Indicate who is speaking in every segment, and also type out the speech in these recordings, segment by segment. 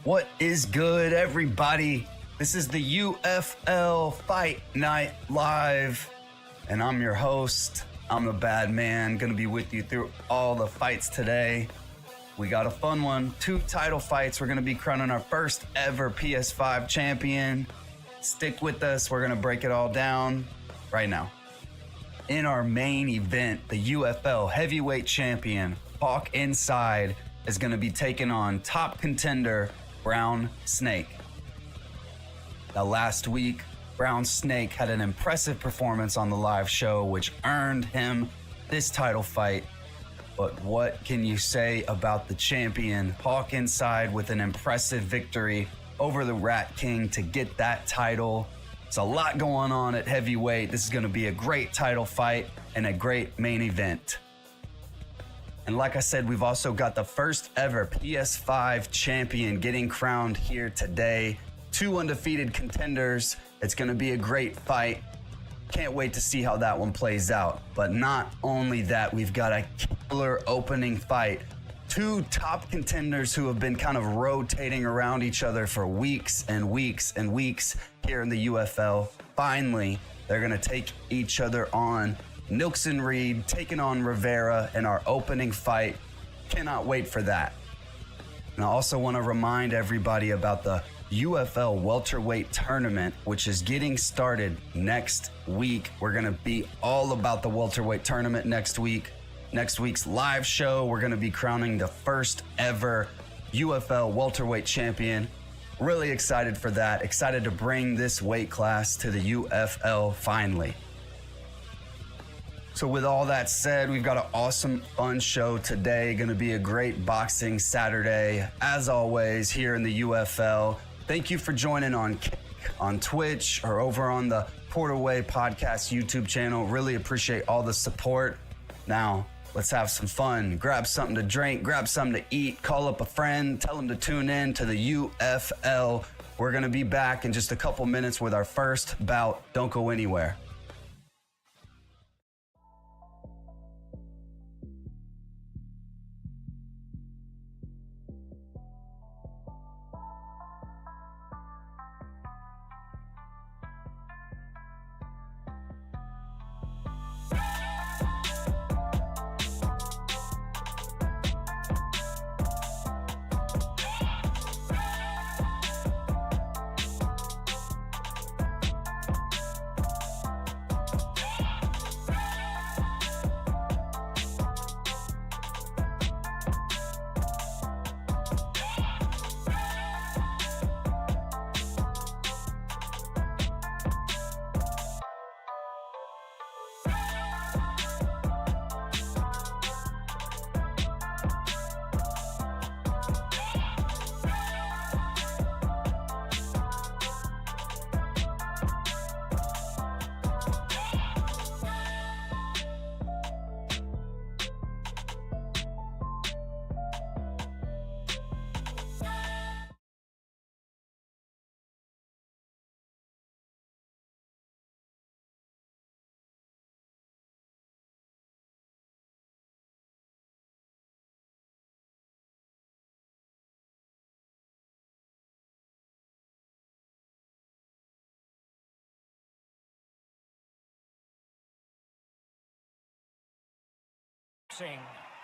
Speaker 1: What is good, everybody? This is the UFL Fight Night Live, and I'm your host. I'm the bad man, gonna be with you through all the fights today. We got a fun one, 2 title fights. We're gonna be crowning our first ever PS5 champion. Stick with us, we're gonna break it all down right now. In our main event, the UFL heavyweight champion, Hawk Inside, is gonna be taking on top contender, Brown Snake. Now last week, Brown Snake had an impressive performance on the live show, which earned him this title fight. But what can you say about the champion, Hawk Inside, with an impressive victory over the Rat King to get that title? There's a lot going on at heavyweight. This is gonna be a great title fight and a great main event. And like I said, we've also got the first ever PS5 champion getting crowned here today. 2 undefeated contenders. It's gonna be a great fight. Can't wait to see how that one plays out. But not only that, we've got a killer opening fight. 2 top contenders who have been kind of rotating around each other for weeks and weeks and weeks here in the UFL. Finally, they're gonna take each other on. Nilxon Reed taking on Rivera in our opening fight. Cannot wait for that. And I also want to remind everybody about the UFL welterweight tournament, which is getting started next week. We're going to be all about the welterweight tournament next week. Next week's live show, we're going to be crowning the first ever UFL welterweight champion. Really excited for that. Excited to bring this weight class to the UFL finally. So with all that said, we've got an awesome, fun show today. Going to be a great boxing Saturday, as always, here in the UFL. Thank you for joining on Kick, on Twitch, or over on the PorterWay Podcast YouTube channel. Really appreciate all the support. Now, let's have some fun. Grab something to drink, grab something to eat, call up a friend, tell them to tune in to the UFL. We're going to be back in just a couple minutes with our first bout. Don't go anywhere.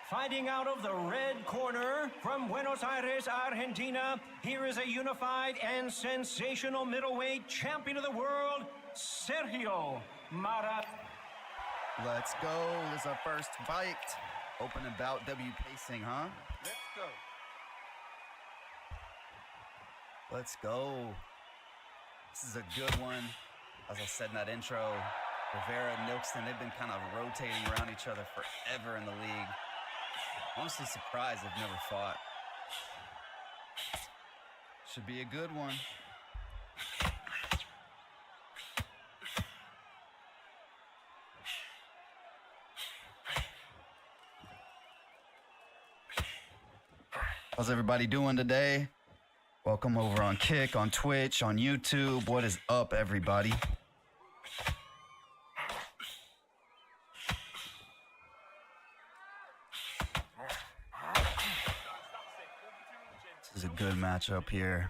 Speaker 2: Fighting out of the red corner from Buenos Aires, Argentina, here is a unified and sensational middleweight champion of the world, Sergio Marat.
Speaker 1: Let's go. This is our first fight. Opening bout, W pacing, huh?
Speaker 3: Let's go.
Speaker 1: Let's go. This is a good one. As I said in that intro, Rivera and Nilxon, they've been kind of rotating around each other forever in the league. Honestly surprised they've never fought. Should be a good one. How's everybody doing today? Welcome over on Kick, on Twitch, on YouTube. What is up, everybody? This is a good matchup here.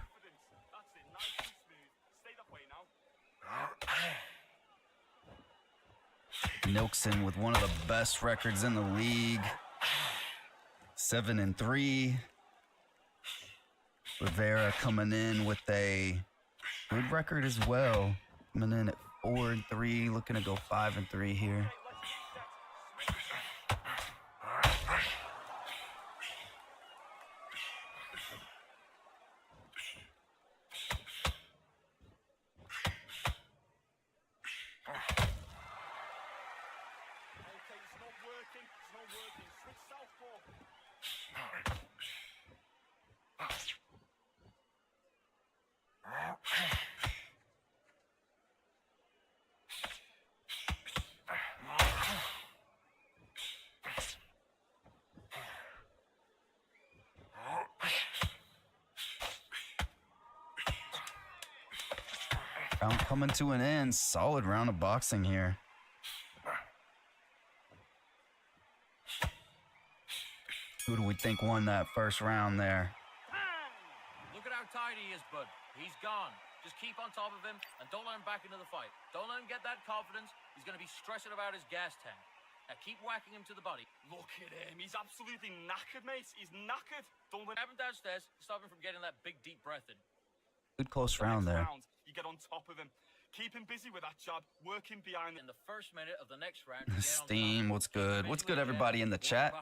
Speaker 1: Nilxon with one of the best records in the league. 7-3. Rivera coming in with a good record as well. Coming in at 4-3, looking to go 5-3 here. Round coming to an end. Solid round of boxing here. Who do we think won that first round there?
Speaker 3: Look at how tight he is, bud. He's gone. Just keep on top of him and don't let him back into the fight. Don't let him get that confidence. He's going to be stressing about his gas tank. Now keep whacking him to the body.
Speaker 4: Look at him. He's absolutely knackered, mate. He's knackered. Don't let
Speaker 3: Grab him downstairs. Stop him from getting that big, deep breath in.
Speaker 1: Good close round there.
Speaker 4: You get on top of him. Keep him busy with that jab. Work him behind.
Speaker 3: In the first minute of the next round.
Speaker 1: Steam, what's good? What's good, everybody in the chat?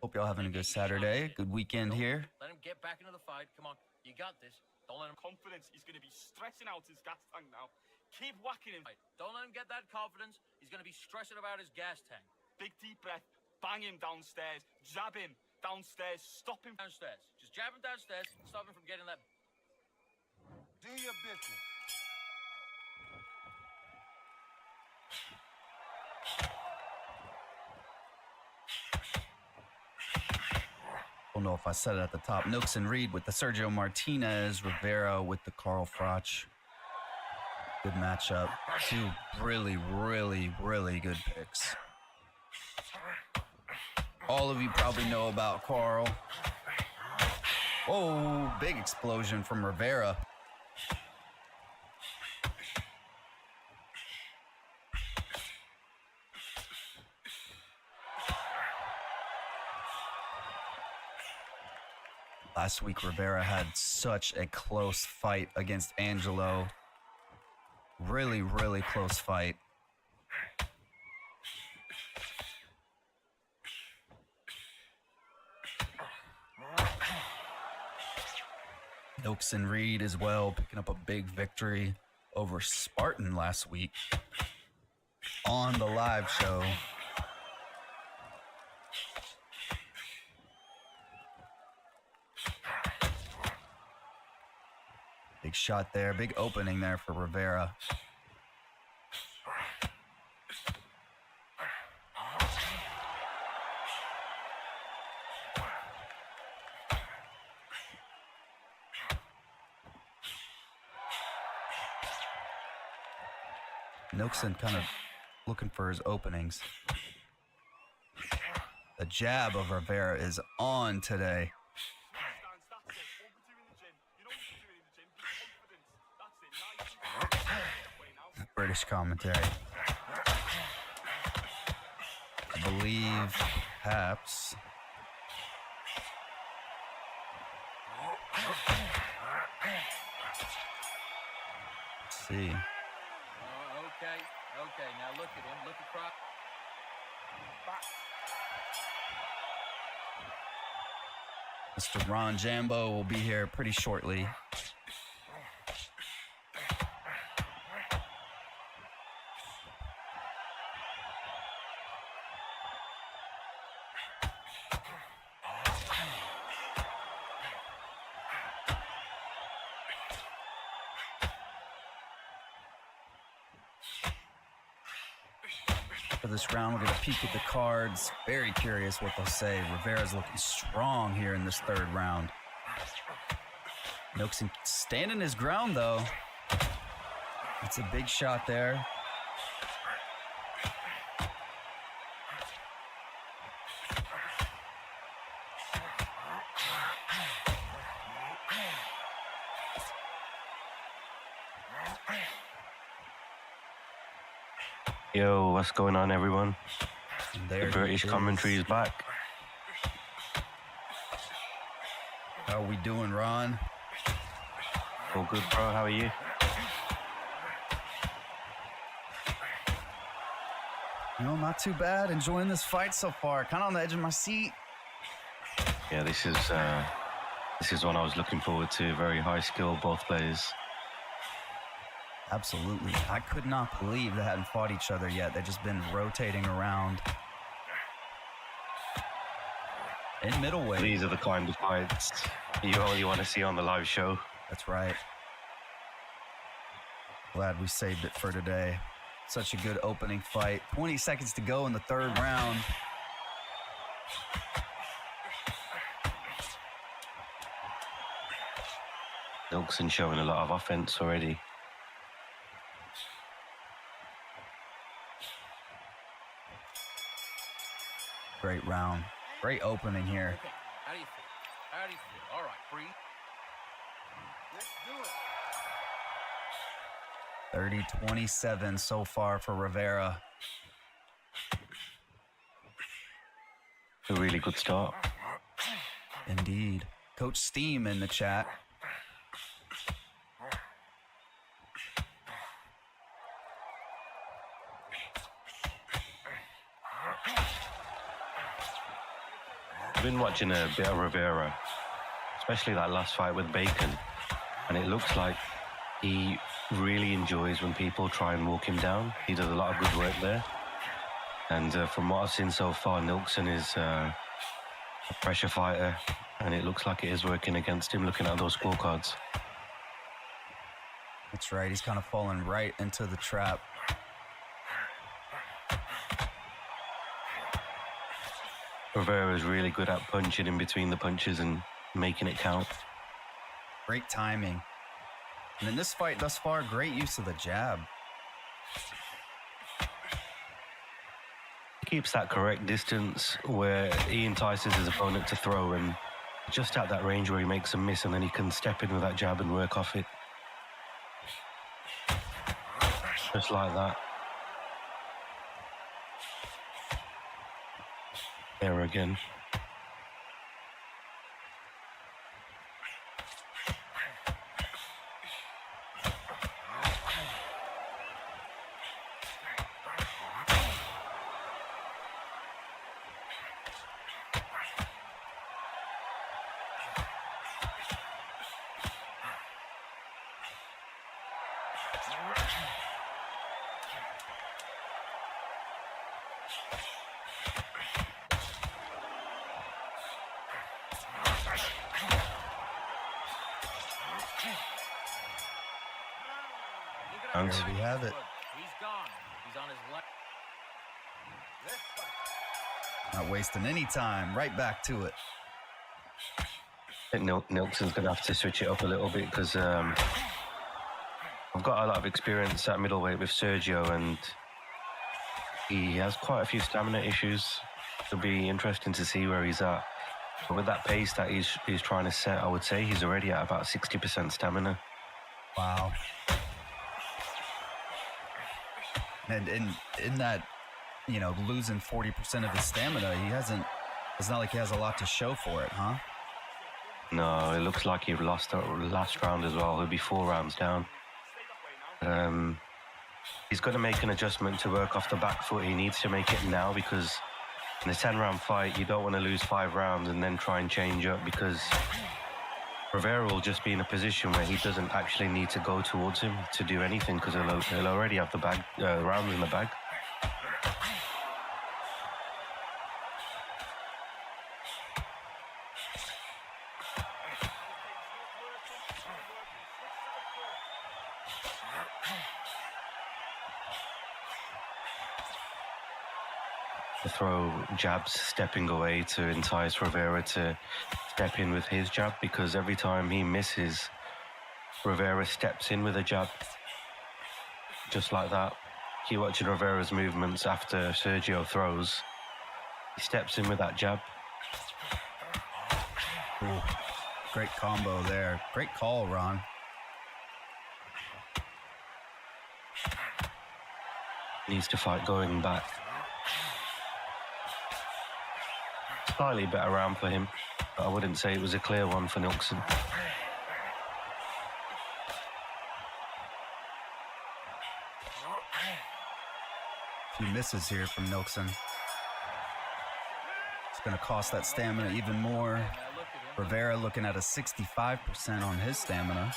Speaker 1: Hope y'all having a good Saturday. Good weekend here.
Speaker 3: Let him get back into the fight. Come on. You got this. Don't let him...
Speaker 4: Confidence. He's going to be stressing out his gas tank now. Keep whacking him.
Speaker 3: Don't let him get that confidence. He's going to be stressing about his gas tank.
Speaker 4: Big deep breath. Bang him downstairs. Jab him downstairs. Stop him
Speaker 3: downstairs. Just jab him downstairs. Stop him from getting that...
Speaker 5: Do your business.
Speaker 1: Don't know if I said it at the top. Nilxon Reed with the Sergio Martinez. Rivera with the Carl Froch. Good matchup. Two really, really, really good picks. All of you probably know about Carl. Oh, big explosion from Rivera. Last week, Rivera had such a close fight against Angelo. Really, really close fight. Nilxon Reed as well, picking up a big victory over Spartan last week on the live show. Big shot there, big opening there for Rivera. Nilxon kind of looking for his openings. The jab of Rivera is on today. British commentary. I believe perhaps. Let's see.
Speaker 3: Okay, now look at him, look across.
Speaker 1: Mr. Ron Jambo will be here pretty shortly. For this round, we're going to peek at the cards. Very curious what they'll say. Rivera's looking strong here in this third round. Nilxon standing his ground, though. It's a big shot there.
Speaker 6: Yo, what's going on, everyone?
Speaker 1: There
Speaker 6: The British commentary is back.
Speaker 1: How are we doing, Ron?
Speaker 6: All good, bro. How are you?
Speaker 1: You know, not too bad. Enjoying this fight so far. Kind of on the edge of my seat.
Speaker 6: Yeah, this is one I was looking forward to. Very high skill, both players.
Speaker 1: Absolutely. I could not believe they hadn't fought each other yet. They've just been rotating around. In middleweight.
Speaker 6: These are the kind of fights you only want to see on the live show.
Speaker 1: That's right. Glad we saved it for today. Such a good opening fight. 20 seconds to go in the third round.
Speaker 6: Nilxon showing a lot of offense already.
Speaker 1: Great round. Great opening here.
Speaker 3: Okay. How do you feel? How do you feel? All right, breathe.
Speaker 5: Let's do it.
Speaker 1: 30-27 so far for Rivera.
Speaker 6: A really good start.
Speaker 1: Indeed. Coach Steam in the chat.
Speaker 6: I've been watching a bit of Rivera, especially that last fight with Bacon, and it looks like he really enjoys when people try and walk him down. He does a lot of good work there. And from what I've seen so far, Nilxon is a pressure fighter, and it looks like it is working against him, looking at those scorecards.
Speaker 1: That's right. He's kind of fallen right into the trap.
Speaker 6: Rivera is really good at punching in between the punches and making it count.
Speaker 1: Great timing. And in this fight thus far, great use of the jab.
Speaker 6: He keeps that correct distance where he entices his opponent to throw, and just at that range where he makes a miss, and then he can step in with that jab and work off it. Just like that. There again.
Speaker 1: There we have it.
Speaker 3: He's gone. He's on his left.
Speaker 5: Let's fight.
Speaker 1: Not wasting any time. Right back to it.
Speaker 6: I think Nilxon's going to have to switch it up a little bit because I've got a lot of experience at middleweight with Sergio, and he has quite a few stamina issues. It'll be interesting to see where he's at. But with that pace that he's trying to set, I would say he's already at about 60% stamina.
Speaker 1: Wow. And in that, you know, losing 40% of his stamina, it's not like he has a lot to show for it, huh?
Speaker 6: No, it looks like he lost the last round as well. He'll be 4 rounds down. He's got to make an adjustment to work off the back foot. He needs to make it now, because in a 10-round fight, you don't want to lose 5 rounds and then try and change up, because Rivera will just be in a position where he doesn't actually need to go towards him to do anything, because he'll already have the rounds in the bag. To throw jabs, stepping away to entice Rivera to step in with his jab, because every time he misses, Rivera steps in with a jab. Just like that. Keep watching Rivera's movements after Sergio throws. He steps in with that jab.
Speaker 1: Ooh, great combo there. Great call, Ron.
Speaker 6: Needs to fight going back. Slightly better round for him, but I wouldn't say it was a clear one for Nilxon.
Speaker 1: Few misses here from Nilxon. It's going to cost that stamina even more. Rivera looking at a 65% on his stamina.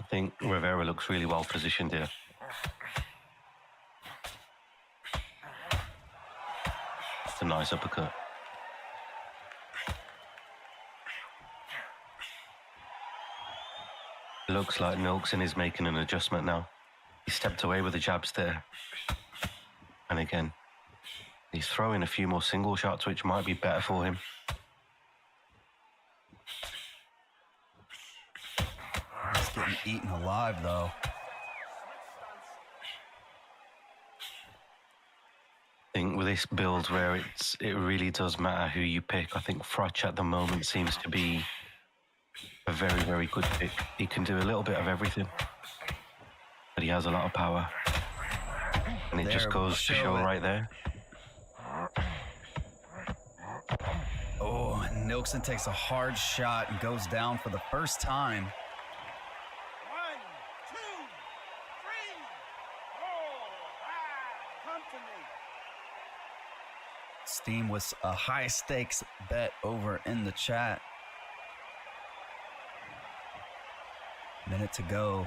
Speaker 6: I think Rivera looks really well positioned here. It's a nice uppercut. It looks like Nilxon is making an adjustment now. He stepped away with the jabs there. And again, he's throwing a few more single shots, which might be better for him.
Speaker 1: He's getting eaten alive, though.
Speaker 6: I think with this build where it really does matter who you pick, I think Frotch at the moment seems to be a very, very good pick. He can do a little bit of everything, but he has a lot of power. And it just goes to show right there.
Speaker 1: Oh, and Nilxon takes a hard shot and goes down for the first time.
Speaker 4: 1, 2, 3, 4, 5. Come to me.
Speaker 1: Steam with a high stakes bet over in the chat. Minute to go.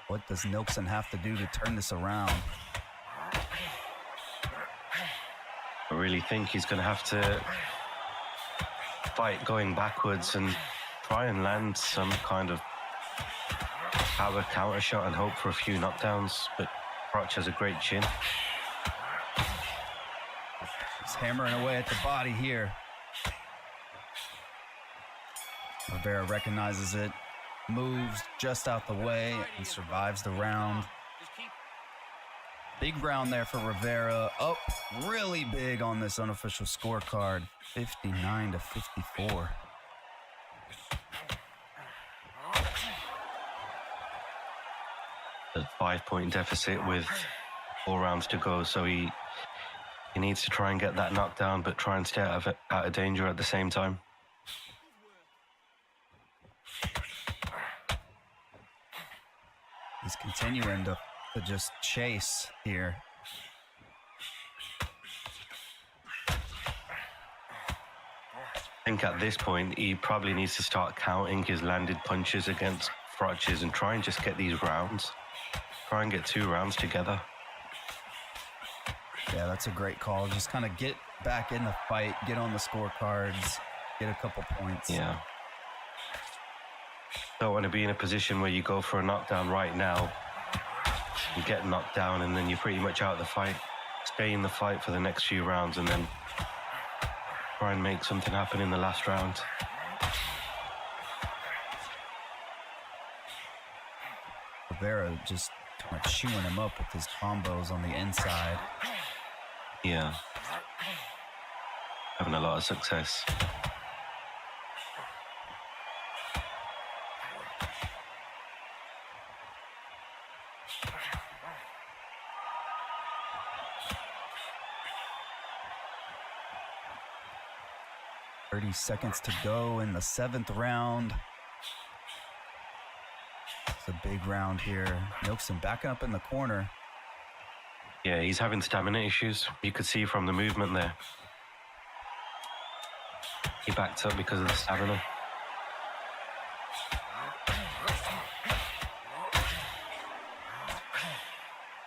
Speaker 1: What does Nilxon have to do to turn this around?
Speaker 6: I really think he's going to have to fight going backwards and try and land some kind of power counter shot and hope for a few knockdowns, but Frotch has a great chin.
Speaker 1: He's hammering away at the body here. Rivera recognizes it, moves just out the way, and survives the round. Big round there for Rivera. Up really big on this unofficial scorecard, 59-54.
Speaker 6: A 5-point deficit with 4 rounds to go, so he needs to try and get that knockdown, but try and stay out of danger at the same time.
Speaker 1: He's continuing to just chase here.
Speaker 6: I think at this point, he probably needs to start counting his landed punches against Frotch's and try and just get these rounds. Try and get 2 rounds together.
Speaker 1: Yeah, that's a great call. Just kind of get back in the fight, get on the scorecards, get a couple points.
Speaker 6: Yeah. Don't want to be in a position where you go for a knockdown right now, you get knocked down, and then you're pretty much out of the fight. Stay in the fight for the next few rounds and then try and make something happen in the last round.
Speaker 1: Rivera just kind of chewing him up with his combos on the inside.
Speaker 6: Yeah. Having a lot of success.
Speaker 1: Seconds to go in the 7th round. It's a big round here. Nilxon backing up in the corner.
Speaker 6: Yeah, he's having stamina issues. You could see from the movement there. He backed up because of the stamina.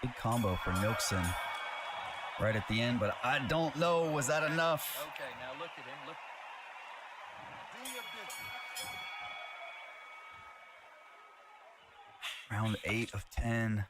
Speaker 1: Big combo for Nilxon right at the end, but I don't know, was that enough?
Speaker 3: Okay, now look at him. Look.
Speaker 1: Round 8 of 10.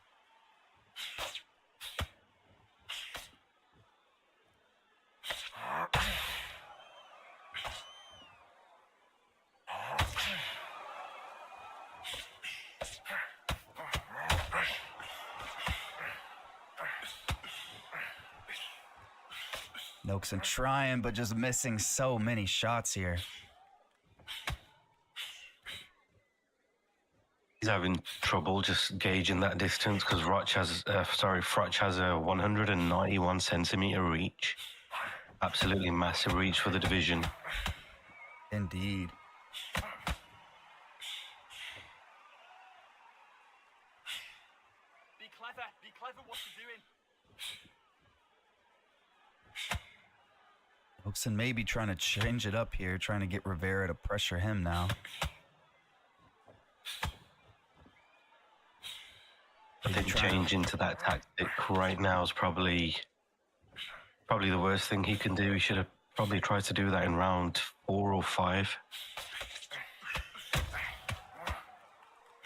Speaker 1: Nilxon trying, but just missing so many shots here.
Speaker 6: He's having trouble just gauging that distance because Frotch has a 191 centimeter reach. Absolutely massive reach for the division.
Speaker 1: Indeed.
Speaker 4: Be clever what you're doing.
Speaker 1: Nilxon may be trying to change it up here, trying to get Rivera to pressure him now.
Speaker 6: I think changing to that tactic right now is probably the worst thing he can do. He should have probably tried to do that in round 4 or 5.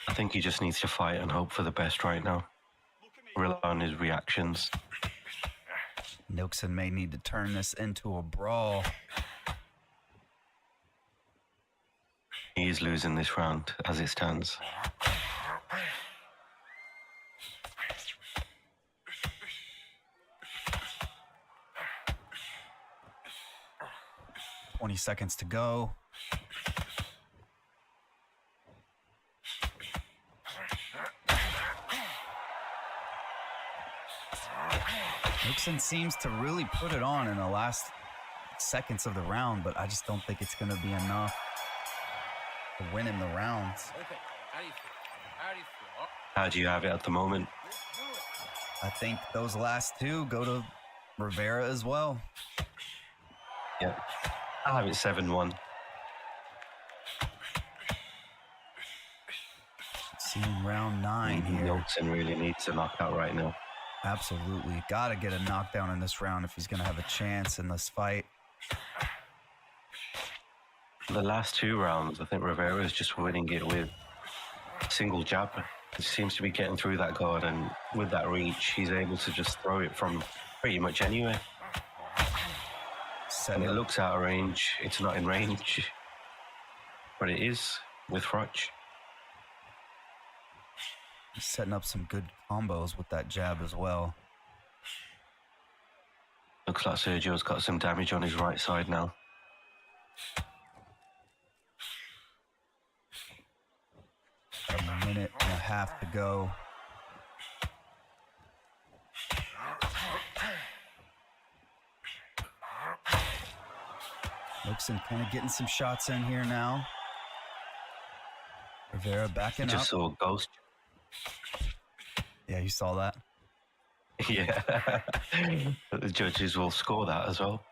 Speaker 6: I think he just needs to fight and hope for the best right now. Rely on his reactions.
Speaker 1: Nilxon may need to turn this into a brawl.
Speaker 6: He is losing this round as it stands.
Speaker 1: $20 seconds to go. Nilxon seems to really put it on in the last seconds of the round, but I just don't think it's going to be enough to win him the rounds.
Speaker 3: Okay, how do you feel? How do you feel?
Speaker 6: How do you have it at the moment?
Speaker 1: I think those last two go to Rivera as well.
Speaker 6: Yeah. I'll have it 7-1.
Speaker 1: Seeing round 9 here.
Speaker 6: Nilxon really needs a knockout right now.
Speaker 1: Absolutely. Got to get a knockdown in this round if he's going to have a chance in this fight.
Speaker 6: The last 2 rounds, I think Rivera is just winning it with a single jab. He seems to be getting through that guard, and with that reach, he's able to just throw it from pretty much anywhere. And it looks out of range. It's not in range, but it is with Frotch.
Speaker 1: He's setting up some good combos with that jab as well.
Speaker 6: Looks like Sergio's got some damage on his right side now.
Speaker 1: A minute and a half to go. Nilxon kind of getting some shots in here now. Rivera backing up.
Speaker 6: Just saw a ghost.
Speaker 1: Yeah, you saw that.
Speaker 6: Yeah. The judges will score that as well.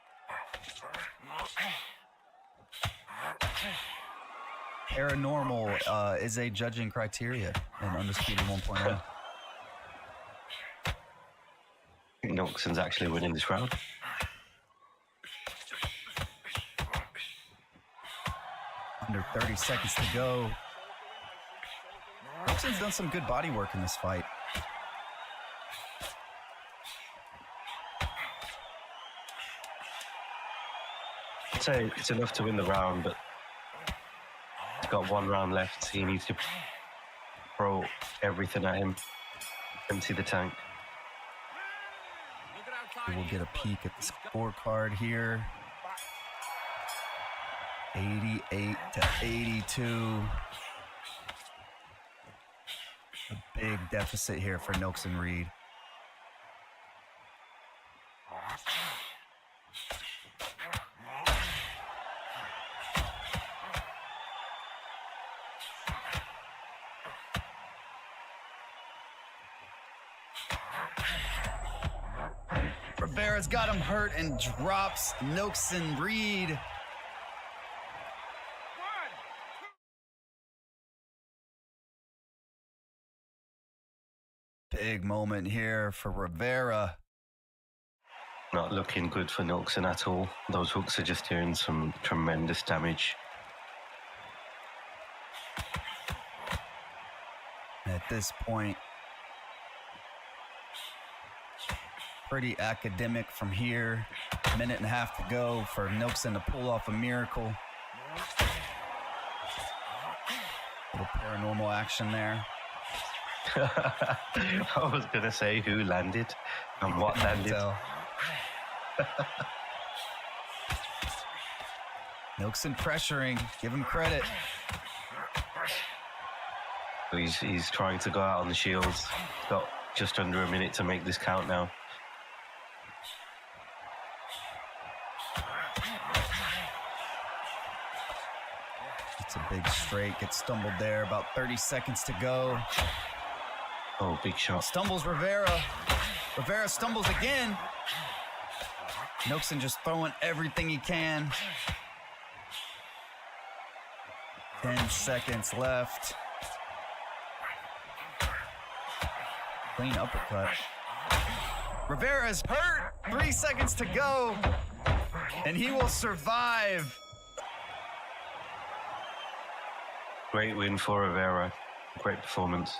Speaker 1: Paranormal is a judging criteria in Undisputed 1.0.
Speaker 6: I think Nilxon's actually winning this round.
Speaker 1: Under 30 seconds to go. Nilxon's done some good body work in this fight.
Speaker 6: I'd say it's enough to win the round, but he's got 1 round left. He needs to throw everything at him. Empty the tank.
Speaker 1: We'll get a peek at the scorecard here. 88 to 82. A big deficit here for Nilxon Reed. Rivera's got him hurt and drops Nilxon Reed. Big moment here for Rivera.
Speaker 6: Not looking good for Nilxon at all. Those hooks are just doing some tremendous damage.
Speaker 1: At this point, pretty academic from here. Minute and a half to go for Nilxon to pull off a miracle. Little paranormal action there.
Speaker 6: I was going to say who landed and what landed.
Speaker 1: Nilxon pressuring. Give him credit.
Speaker 6: He's trying to go out on the shields. Got just under a minute to make this count now.
Speaker 1: It's a big straight. Gets stumbled there. About 30 seconds to go.
Speaker 6: Oh, big shot.
Speaker 1: Stumbles Rivera. Rivera stumbles again. Nilxon just throwing everything he can. 10 seconds left. Clean uppercut. Rivera is hurt. 3 seconds to go. And he will survive.
Speaker 6: Great win for Rivera. Great performance.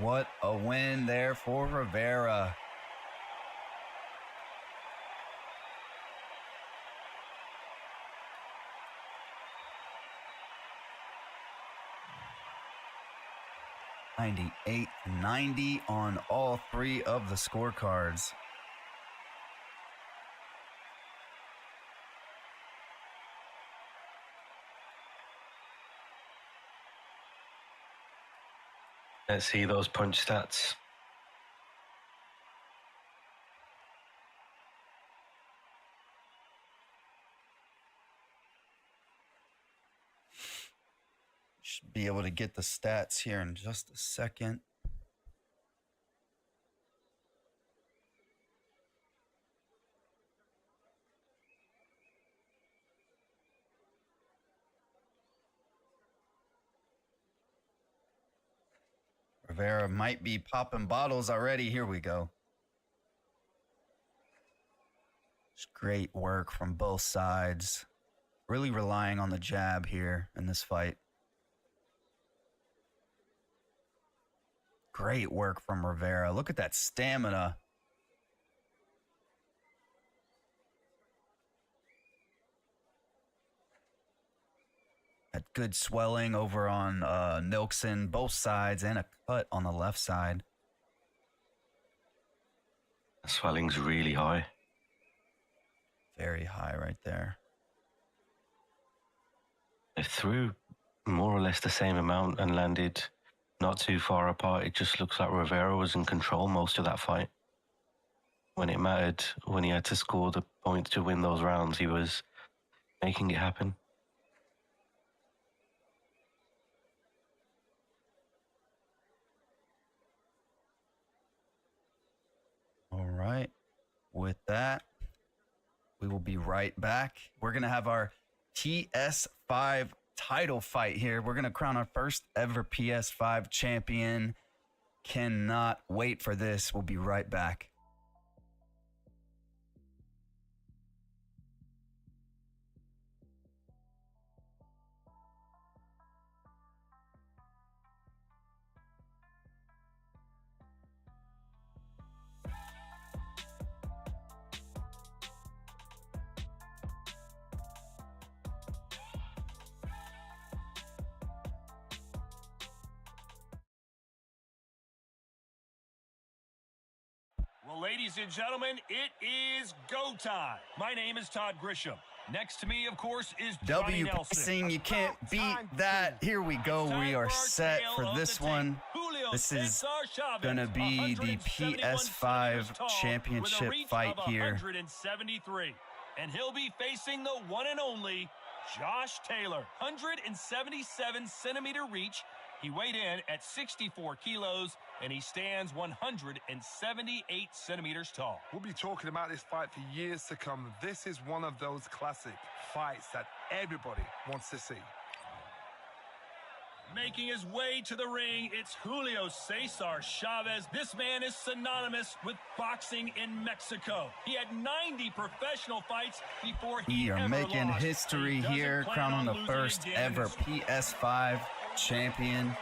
Speaker 1: What a win there for Rivera. $98-90 on all three of the scorecards.
Speaker 6: Let's see those punch stats.
Speaker 1: Should be able to get the stats here in just a second. Rivera might be popping bottles already. Here we go. Just great work from both sides. Really relying on the jab here in this fight. Great work from Rivera. Look at that stamina. That good swelling over on Nilxon, both sides, and a cut on the left side.
Speaker 6: The swelling's really high.
Speaker 1: Very high right there.
Speaker 6: They threw more or less the same amount and landed not too far apart. It just looks like Rivera was in control most of that fight. When it mattered, when he had to score the points to win those rounds, he was making it happen.
Speaker 1: All right. With that, we will be right back. We're going to have our PS5 title fight here. We're going to crown our first ever PS5 champion. Cannot wait for this. We'll be right back.
Speaker 2: Well, ladies and gentlemen, it is go time. My name is Todd Grisham. Next to me, of course, is Donny Nilxon.
Speaker 1: You can't beat that. Here we go. We are set for this one. This is going to be the PS5 championship fight here.
Speaker 2: 173. And he'll be facing the one and only Josh Taylor. 177-centimeter reach. He weighed in at 64 kilos, and he stands 178 centimeters tall.
Speaker 7: We'll be talking about this fight for years to come. This is one of those classic fights that everybody wants to see.
Speaker 2: Making his way to the ring, it's Julio Cesar Chavez. This man is synonymous with boxing in Mexico. He had 90 professional fights before he
Speaker 1: ever making
Speaker 2: lost.
Speaker 1: History here, crowning the first ever PS5 champion.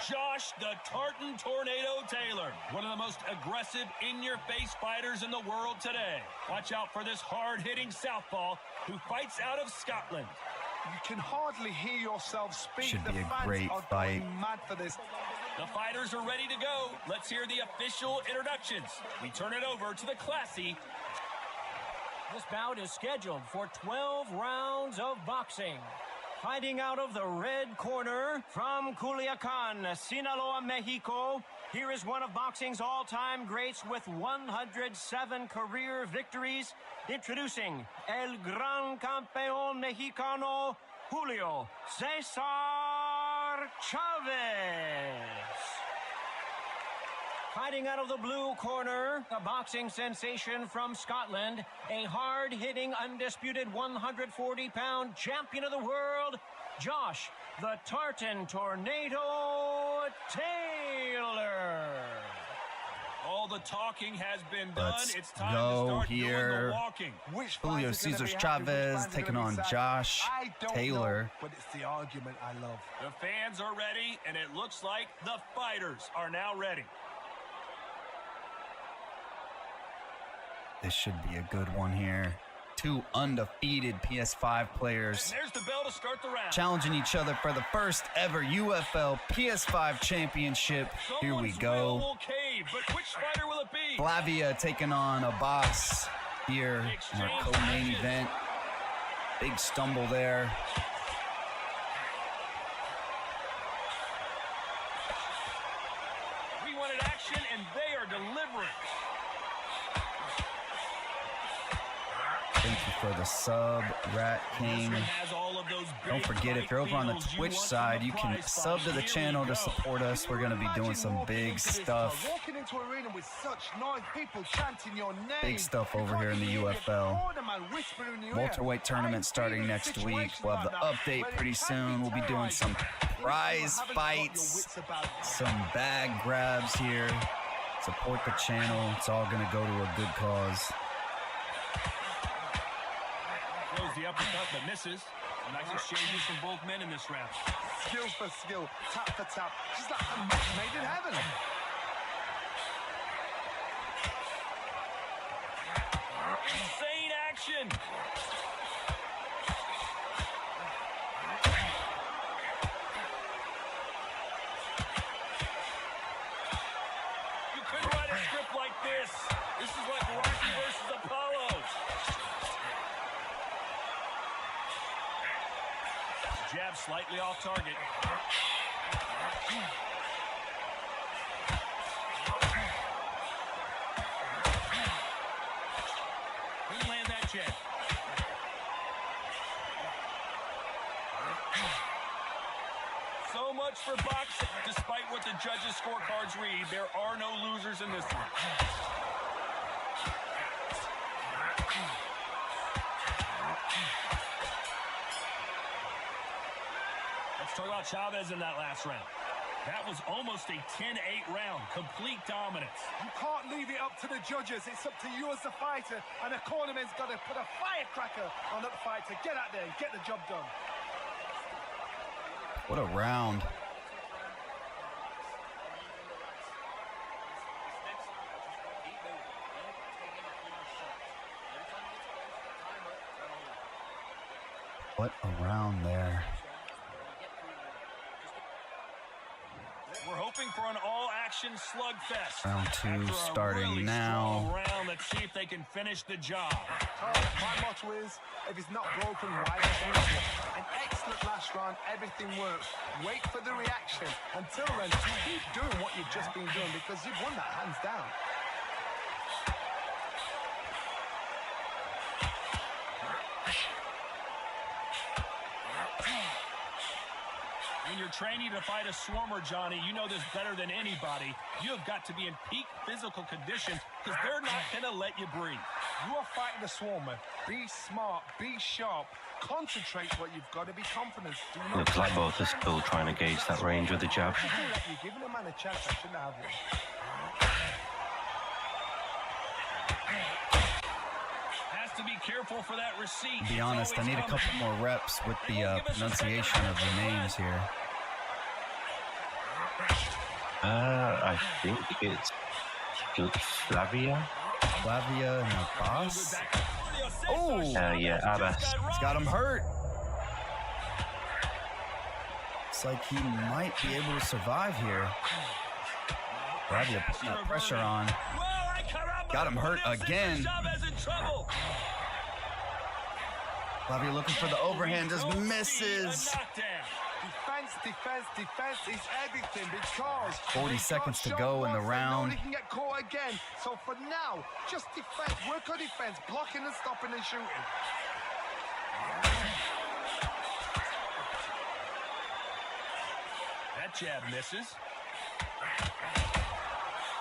Speaker 2: Josh the Tartan Tornado Taylor, one of the most aggressive in-your-face fighters in the world today. Watch out for this hard-hitting southpaw who fights out of Scotland.
Speaker 7: You can hardly hear yourself speak.
Speaker 1: Should be
Speaker 7: the
Speaker 1: a
Speaker 7: fans
Speaker 1: great
Speaker 7: are
Speaker 1: fight.
Speaker 7: going mad for this.
Speaker 2: The fighters are ready to go. Let's hear the official introductions. We turn it over to the classy This bout is scheduled for 12 rounds of boxing. Fighting out of the red corner from Culiacan, Sinaloa, Mexico. Here is one of boxing's all-time greats with 107 career victories. Introducing El Gran Campeón Mexicano, Julio Cesar Chavez. Fighting out of the blue corner, a boxing sensation from Scotland, a hard-hitting, undisputed 140-pound champion of the world, Josh the Tartan Tornado Taylor.
Speaker 4: All the talking has been done.
Speaker 1: Let's
Speaker 4: It's time
Speaker 1: go
Speaker 4: to start
Speaker 1: here.
Speaker 4: doing the walking.
Speaker 7: Which
Speaker 1: Julio
Speaker 7: fights are gonna
Speaker 1: Cesar
Speaker 7: be happy,
Speaker 1: Chavez
Speaker 7: which fans are
Speaker 1: taking
Speaker 7: gonna
Speaker 1: on
Speaker 7: be sad?
Speaker 1: Josh
Speaker 7: I don't
Speaker 1: Taylor.
Speaker 7: know, but it's the argument I love.
Speaker 4: The fans are ready, and it looks like the fighters are now ready.
Speaker 1: This should be a good one here. Two undefeated PS5 players
Speaker 4: And there's the bell to start the round.
Speaker 1: challenging each other for the first ever UFL PS5 championship. Here we
Speaker 4: Someone's will
Speaker 1: go.
Speaker 4: will cave, but which fighter will it be?
Speaker 1: Flavia taking on a box here in our co-main event. Big stumble there.
Speaker 4: We wanted action, and they are delivering.
Speaker 1: Thank you for the sub, Rat King.
Speaker 4: Has all of those
Speaker 1: Don't
Speaker 4: big
Speaker 1: forget, if you're over on the
Speaker 4: fight
Speaker 1: Twitch
Speaker 4: feels
Speaker 1: side,
Speaker 4: you
Speaker 1: you
Speaker 4: want
Speaker 1: can
Speaker 4: from the
Speaker 1: sub to the
Speaker 4: prize
Speaker 1: channel to
Speaker 4: fight. Here we
Speaker 1: support us. We're going to be doing some big stuff.
Speaker 7: Walking into an arena with such noise, people chanting your name.
Speaker 1: Big stuff over here in the UFL. Welterweight tournament starting next week. We'll have the update pretty soon. We'll be doing some prize fights, some bag grabs here. Support the channel. It's all going to go to a good cause.
Speaker 4: Throws the uppercut, but misses. Nice exchanges from both men in this round.
Speaker 7: Skill for skill, tap for tap, just like a match made in heaven.
Speaker 4: Insane action. You couldn't write a script like this. This is like Rocky versus Apollo. Jab slightly off target. Couldn't land that jab. So much for boxing. Despite what the judges' scorecards read, there are no losers in this one. Let's talk about Chavez in that last round. That was almost a 10-8 round. Complete dominance.
Speaker 7: You can't leave it up to the judges. It's up to you as the fighter, and the cornerman's got to put a firecracker on that fighter. Get out there and get the job done.
Speaker 1: What a round. What a round there.
Speaker 4: We're hoping for an all-action slugfest.
Speaker 1: Round two
Speaker 4: After a
Speaker 1: starting
Speaker 4: really
Speaker 1: now.
Speaker 4: strong round, let's see if they can finish the job.
Speaker 7: My motto is, if it's not broken, why is it broken? An excellent last round, everything works. Wait for the reaction. Until then, keep doing what you've just been doing because you've won that hands down.
Speaker 4: When you're training to fight a swarmer, Johnny, you know this better than anybody. You have got to be in peak physical condition because they're not going to let you breathe.
Speaker 7: You are fighting the swarmer. Be smart, be sharp, concentrate what you've got to be confident. Do not
Speaker 6: Looks like both are still trying to gauge that range with the jab.
Speaker 7: You're giving a man a chance that shouldn't have one.
Speaker 4: Has to be careful for that receipt.
Speaker 1: To be honest, I need a couple more reps with the pronunciation of the names here.
Speaker 6: I think it's Flavia.
Speaker 1: Flavia and the boss. Oh,
Speaker 6: Yeah, Abbas.
Speaker 1: he's got him hurt. Looks like he might be able to survive here. Flavia putting that pressure on. Got him hurt again. Flavia looking for the overhand, just misses.
Speaker 7: Defense is everything because
Speaker 1: 40 seconds to go in the round.
Speaker 7: He can get caught again. So for now, just defense, work on defense, blocking and stopping and shooting.
Speaker 4: That jab misses.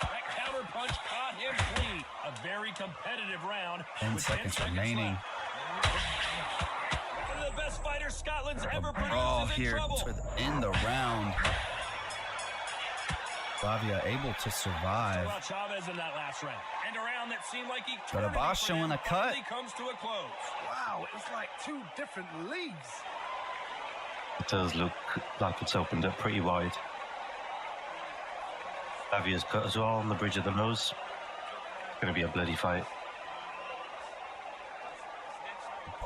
Speaker 4: That counter punch caught him clean. A very competitive round.
Speaker 1: 10 seconds remaining.
Speaker 4: One of the best fighters Scotland's ever produced
Speaker 1: Brawl
Speaker 4: is in
Speaker 1: here
Speaker 4: trouble.
Speaker 1: in the round. Flavia able to survive.
Speaker 4: Chavez in that last round. And a round that seemed like
Speaker 1: But Abbas showing a cut.
Speaker 4: Comes to a close.
Speaker 7: Wow, it's like two different leagues.
Speaker 6: It does look like it's opened up pretty wide. Flavia's cut as well on the bridge of the nose. It's going to be a bloody fight.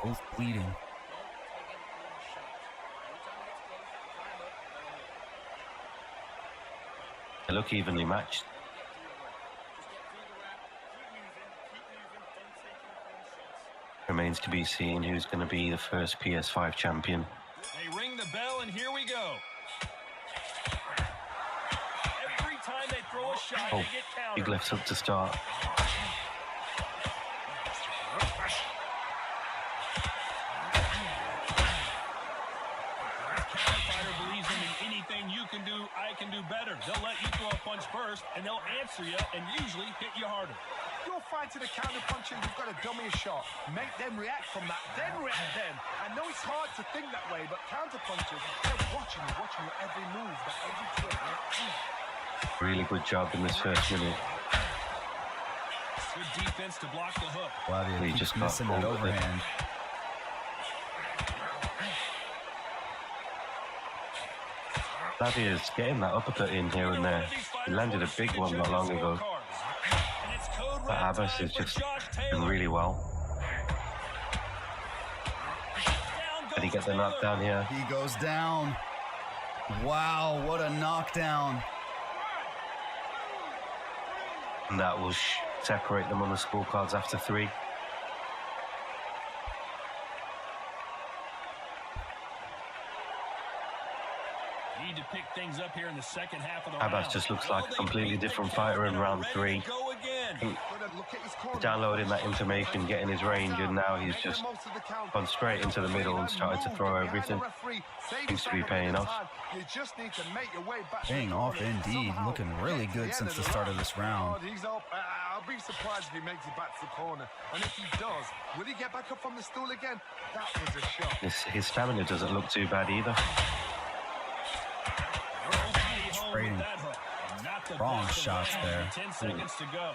Speaker 1: Both bleeding.
Speaker 6: They look evenly matched. Remains to be seen who's going to be the first PS5 champion.
Speaker 4: They ring the bell, and here we go. Every time they throw a shot,
Speaker 6: Oh,
Speaker 4: they get countered.
Speaker 6: big left hook to start.
Speaker 4: Fighter believes in anything you can do, I can do better. They'll let you throw a punch first, and they'll answer you and usually hit you harder.
Speaker 7: You're fighting a counter puncher, you've got to dummy a shot. Make them react from that, then react then. I know it's hard to think that way, but counter punchers, they're watching your every move, that every trick.
Speaker 6: Really good job in this first minute.
Speaker 4: Good defense to block the hook.
Speaker 1: Flavia
Speaker 6: He
Speaker 1: keeps
Speaker 6: just got
Speaker 1: missing that
Speaker 6: pulled with it.
Speaker 1: overhand.
Speaker 6: Flavia's getting that uppercut in here and there. He landed a big one not long ago. But Abbas is just doing really well. Did he get the knockdown here?
Speaker 1: He goes down. Wow, what a knockdown.
Speaker 6: And that will separate them on the scorecards after 3.
Speaker 4: Need to pick things up here in the second half of the round.
Speaker 6: Abbas just looks like a completely different fighter in round 3.
Speaker 4: Go again.
Speaker 6: Downloading that information, getting his range, and now he's just gone straight into the middle and started to throw everything. Seems to be paying off.
Speaker 1: Paying off indeed. Looking really good since the start of this round.
Speaker 7: I'll be surprised if he makes it back to the corner. And if he does, will he get back up from the stool again? That was a shot.
Speaker 6: His stamina doesn't look too bad either.
Speaker 1: Trading wrong shots there.
Speaker 4: 10 seconds to go.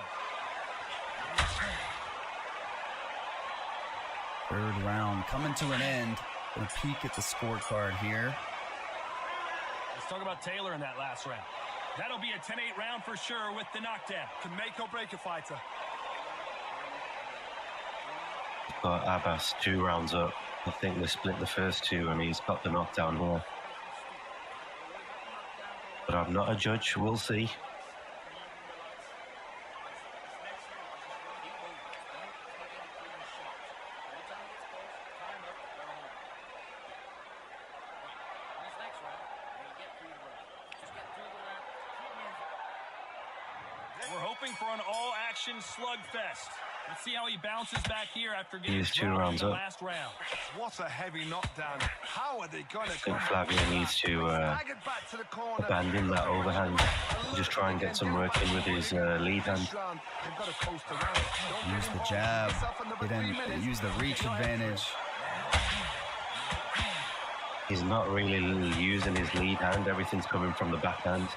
Speaker 1: Third round coming to an end. Gonna peek at the scorecard here.
Speaker 4: Let's talk about Taylor in that last round. That'll be a 10-8 round for sure with the knockdown.
Speaker 7: Can make or break a fighter.
Speaker 6: Got Abbas 2 rounds up. I think they split the first 2 and he's got the knockdown here. But I'm not a judge, we'll see.
Speaker 4: We're hoping for an all-action slugfest. Let's see how he bounces back here after getting
Speaker 6: He is 2
Speaker 4: dropped in
Speaker 6: rounds
Speaker 4: the
Speaker 6: up.
Speaker 4: last round.
Speaker 7: What a heavy knockdown. How are they going to
Speaker 6: I think Flavia needs to abandon that overhand and just try and get some work in with his lead hand.
Speaker 1: Use the jab. Use the reach advantage.
Speaker 6: He's not really using his lead hand. Everything's coming from the backhand.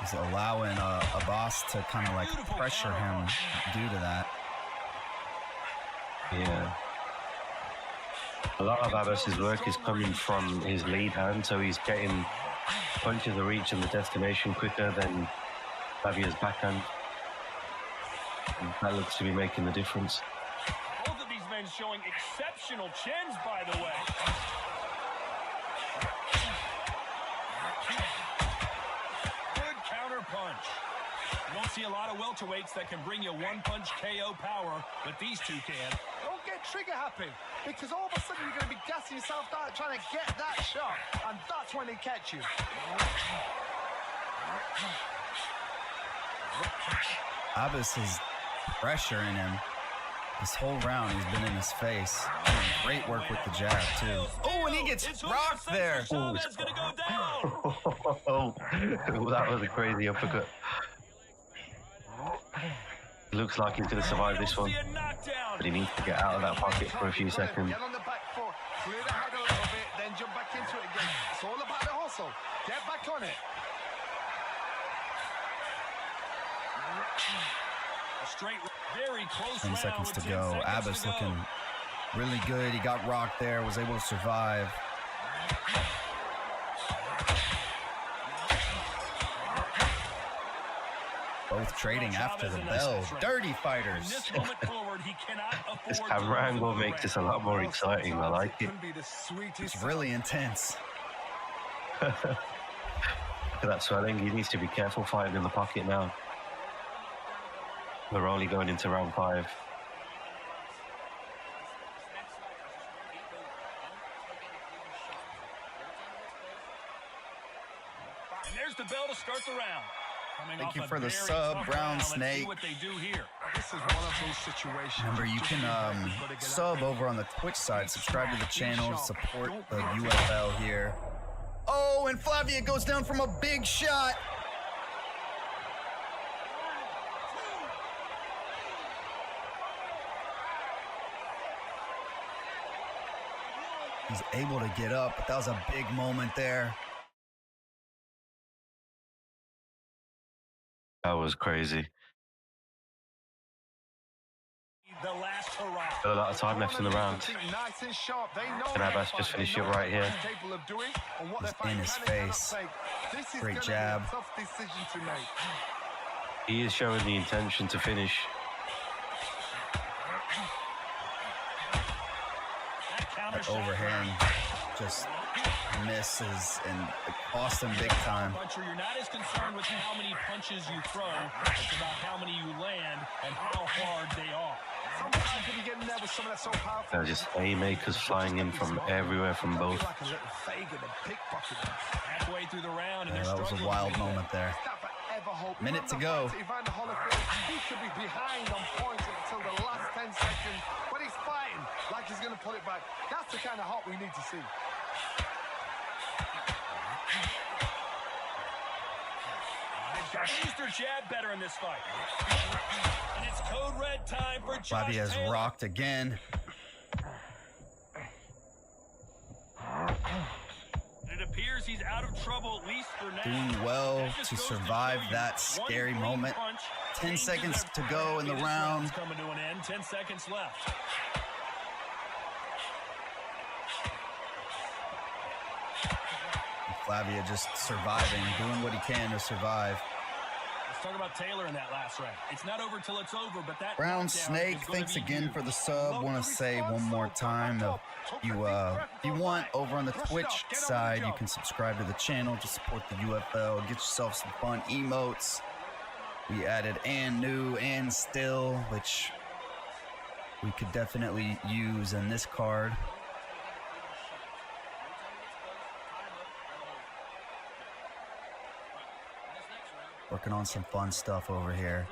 Speaker 1: He's allowing Abbas to kind of like pressure him due to that.
Speaker 6: Yeah. A lot of Abbas's work is coming from his lead hand, so he's getting punches the reach and the destination quicker than Flavia's backhand. And that looks to be making the difference.
Speaker 4: Both of these men showing exceptional chins, by the way. Good counter punch. You don't see a lot of welterweights that can bring you one-punch KO power, but these two can.
Speaker 7: Don't get trigger happy, because all of a sudden you're going to be gassing yourself out trying to get that shot, and that's when they catch you.
Speaker 1: Abbas is pressuring him. This whole round, he's been in his face. Great work with the jab, too. Oh, and he gets rocked there.
Speaker 6: Oh, that was a crazy uppercut. Looks like he's going to survive this one, but he needs to get out of that pocket for a few seconds.
Speaker 7: Get on the back foot, clear the head a little bit, then jump back into it again. It's all about the hustle. Get back on it.
Speaker 4: A straight, very close
Speaker 1: 10
Speaker 4: round
Speaker 1: seconds
Speaker 4: with
Speaker 1: to
Speaker 4: 10
Speaker 1: go.
Speaker 4: seconds
Speaker 1: Abbas
Speaker 4: to go.
Speaker 1: looking really good. He got rocked there, was able to survive. Both trading after the bell. Dirty fighters.
Speaker 4: From this moment forward, he cannot afford
Speaker 6: This
Speaker 4: to
Speaker 6: camera
Speaker 4: lose
Speaker 6: angle
Speaker 4: the
Speaker 6: makes
Speaker 4: round.
Speaker 6: this a lot more exciting. I like it.
Speaker 7: Couldn't be the sweetest.
Speaker 1: It's really intense.
Speaker 6: Look at that swelling. He needs to be careful fighting in the pocket now. We're only going into round 5.
Speaker 4: And there's the bell to start the round. Coming
Speaker 1: Thank
Speaker 4: off
Speaker 1: you
Speaker 4: a
Speaker 1: for the
Speaker 4: very
Speaker 1: sub,
Speaker 4: tough
Speaker 1: Brown
Speaker 4: round. Let's see
Speaker 1: Snake.
Speaker 4: what they do here.
Speaker 7: This is one of those situations.
Speaker 1: Remember, you
Speaker 7: just
Speaker 1: can
Speaker 7: really gotta get
Speaker 1: sub
Speaker 7: out.
Speaker 1: over on the Twitch side. Subscribe to the channel. Support the UFL here. Oh, and Flavia goes down from a big shot. He's able to get up, but that was a big moment there.
Speaker 6: That was crazy.
Speaker 4: The last hurrah.
Speaker 6: Got a lot of time left in the round.
Speaker 7: Nice and sharp. They know
Speaker 6: Can
Speaker 7: their
Speaker 6: Abbas
Speaker 7: fight.
Speaker 6: just finish
Speaker 7: They
Speaker 6: it
Speaker 7: know
Speaker 6: right
Speaker 7: what
Speaker 6: here?
Speaker 7: they're capable of doing and what
Speaker 1: He's
Speaker 7: their fight
Speaker 1: in his
Speaker 7: can and cannot
Speaker 1: face.
Speaker 7: take. This is
Speaker 1: Great
Speaker 7: gonna
Speaker 1: jab.
Speaker 7: be a tough decision to make.
Speaker 6: He is showing the intention to finish.
Speaker 1: That overhand just misses and it cost him big time.
Speaker 4: Puncher, you're not as concerned with how many punches you throw. It's about how many you land and how hard they are.
Speaker 7: Sometimes you could be getting there with someone that's so powerful.
Speaker 6: They're just haymakers flying in from everywhere from both.
Speaker 7: Like a little Fagan and pickpocketer.
Speaker 4: Halfway through the round, and
Speaker 1: Yeah,
Speaker 4: they're
Speaker 1: that was a
Speaker 4: struggling
Speaker 1: wild
Speaker 4: to get
Speaker 1: moment there.
Speaker 7: That forever hope.
Speaker 1: Minute to
Speaker 7: Remember
Speaker 1: go.
Speaker 7: the fight to Evander Holyfield? He could be behind on points until the last 10 seconds, but he's fighting like he's going to pull it back. That's the kind of hope we need to see.
Speaker 4: They've used their jab better in this fight. And it's code red time for Josh
Speaker 1: Flavia's
Speaker 4: Taylor.
Speaker 1: rocked again.
Speaker 4: It appears he's out of trouble, at least for now.
Speaker 1: Doing well
Speaker 4: That just
Speaker 1: to
Speaker 4: goes
Speaker 1: survive
Speaker 4: show you
Speaker 1: that
Speaker 4: one
Speaker 1: scary
Speaker 4: clean
Speaker 1: moment.
Speaker 4: punch
Speaker 1: 10
Speaker 4: changes
Speaker 1: seconds to go in the
Speaker 4: This
Speaker 1: round.
Speaker 4: round's coming to an end. 10 seconds left.
Speaker 1: Flavia just surviving, doing what he can to survive.
Speaker 4: Let's talk about Taylor in that last round. It's not over till it's over, but that
Speaker 1: Brown
Speaker 4: knockdown
Speaker 1: Snake,
Speaker 4: is gonna
Speaker 1: thanks
Speaker 4: be
Speaker 1: again
Speaker 4: huge.
Speaker 1: for the sub. Want to say one more time, if you want, over on the Twitch side, you can subscribe to the channel to support the UFL. Get yourself some fun emotes. We added and new and still, which we could definitely use in this card. Working on some fun stuff over here.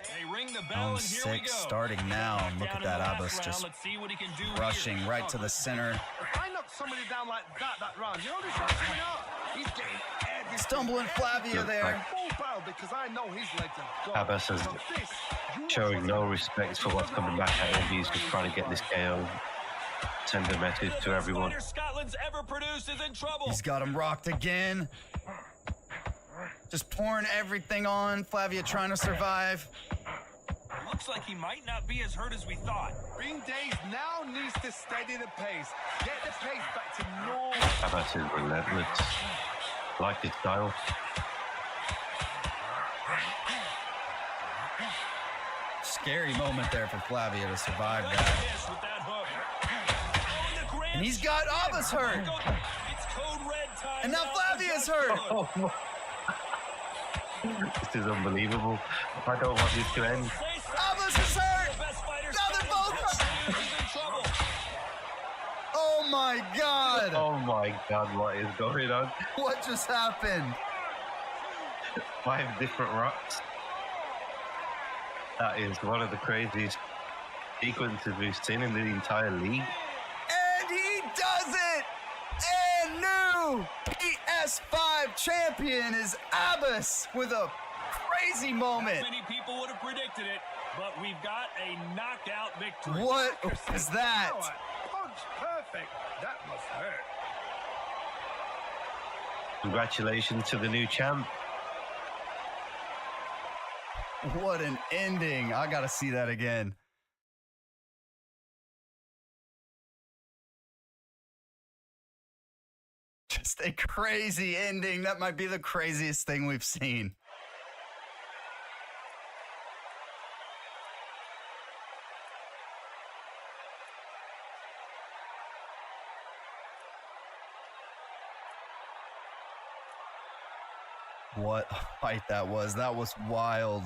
Speaker 4: They ring the bell,
Speaker 1: Round
Speaker 4: and here we
Speaker 1: 6
Speaker 4: go.
Speaker 1: starting now. And look
Speaker 4: Down
Speaker 1: at
Speaker 4: in
Speaker 1: that
Speaker 4: the last
Speaker 1: Abbas
Speaker 4: round.
Speaker 1: just
Speaker 4: Let's see what he can do
Speaker 1: rushing
Speaker 4: here.
Speaker 1: right to the center.
Speaker 7: If I knock somebody down like that round, you know this is coming up. He's getting everything.
Speaker 1: Stumbling Flavia there.
Speaker 7: Full barrel because I know his legs are gone.
Speaker 6: Abbas is
Speaker 7: So this, you
Speaker 6: showing
Speaker 7: watch
Speaker 6: no
Speaker 7: what's
Speaker 6: respect for what's coming back at him. He's just trying to get this KO. Send a message to everyone.
Speaker 4: The best fighter Scotland's ever produced is in trouble.
Speaker 1: He's got him rocked again. Just pouring everything on. Flavia trying to survive.
Speaker 4: Looks like he might not be as hurt as we thought.
Speaker 7: Bing Days now needs to steady the pace. Get the pace back to normal.
Speaker 6: Abbas is relentless. Like his style.
Speaker 1: Scary moment there for Flavia to survive that.
Speaker 4: Miss with that hook. Oh, the grand
Speaker 1: And he's got
Speaker 4: slam.
Speaker 1: Abbas hurt.
Speaker 4: It's
Speaker 1: And now Flavia's hurt.
Speaker 6: Oh, this is unbelievable. I don't want this to end.
Speaker 1: Abbas is hurt. Now they're both hurt. Oh my God.
Speaker 6: Oh my God, what is going on?
Speaker 1: What just happened?
Speaker 6: 5 different rocks. That is one of the craziest sequences we've seen in the entire league.
Speaker 1: And he does it! And new PS5 champion is Abbas with a crazy moment.
Speaker 4: Many people would have predicted it, but we've got a knockout victory.
Speaker 1: What is that?
Speaker 7: Punch perfect. That must hurt.
Speaker 6: Congratulations to the new champ.
Speaker 1: What an ending. I gotta see that again. Just a crazy ending. That might be the craziest thing we've seen. What a fight that was. That was wild.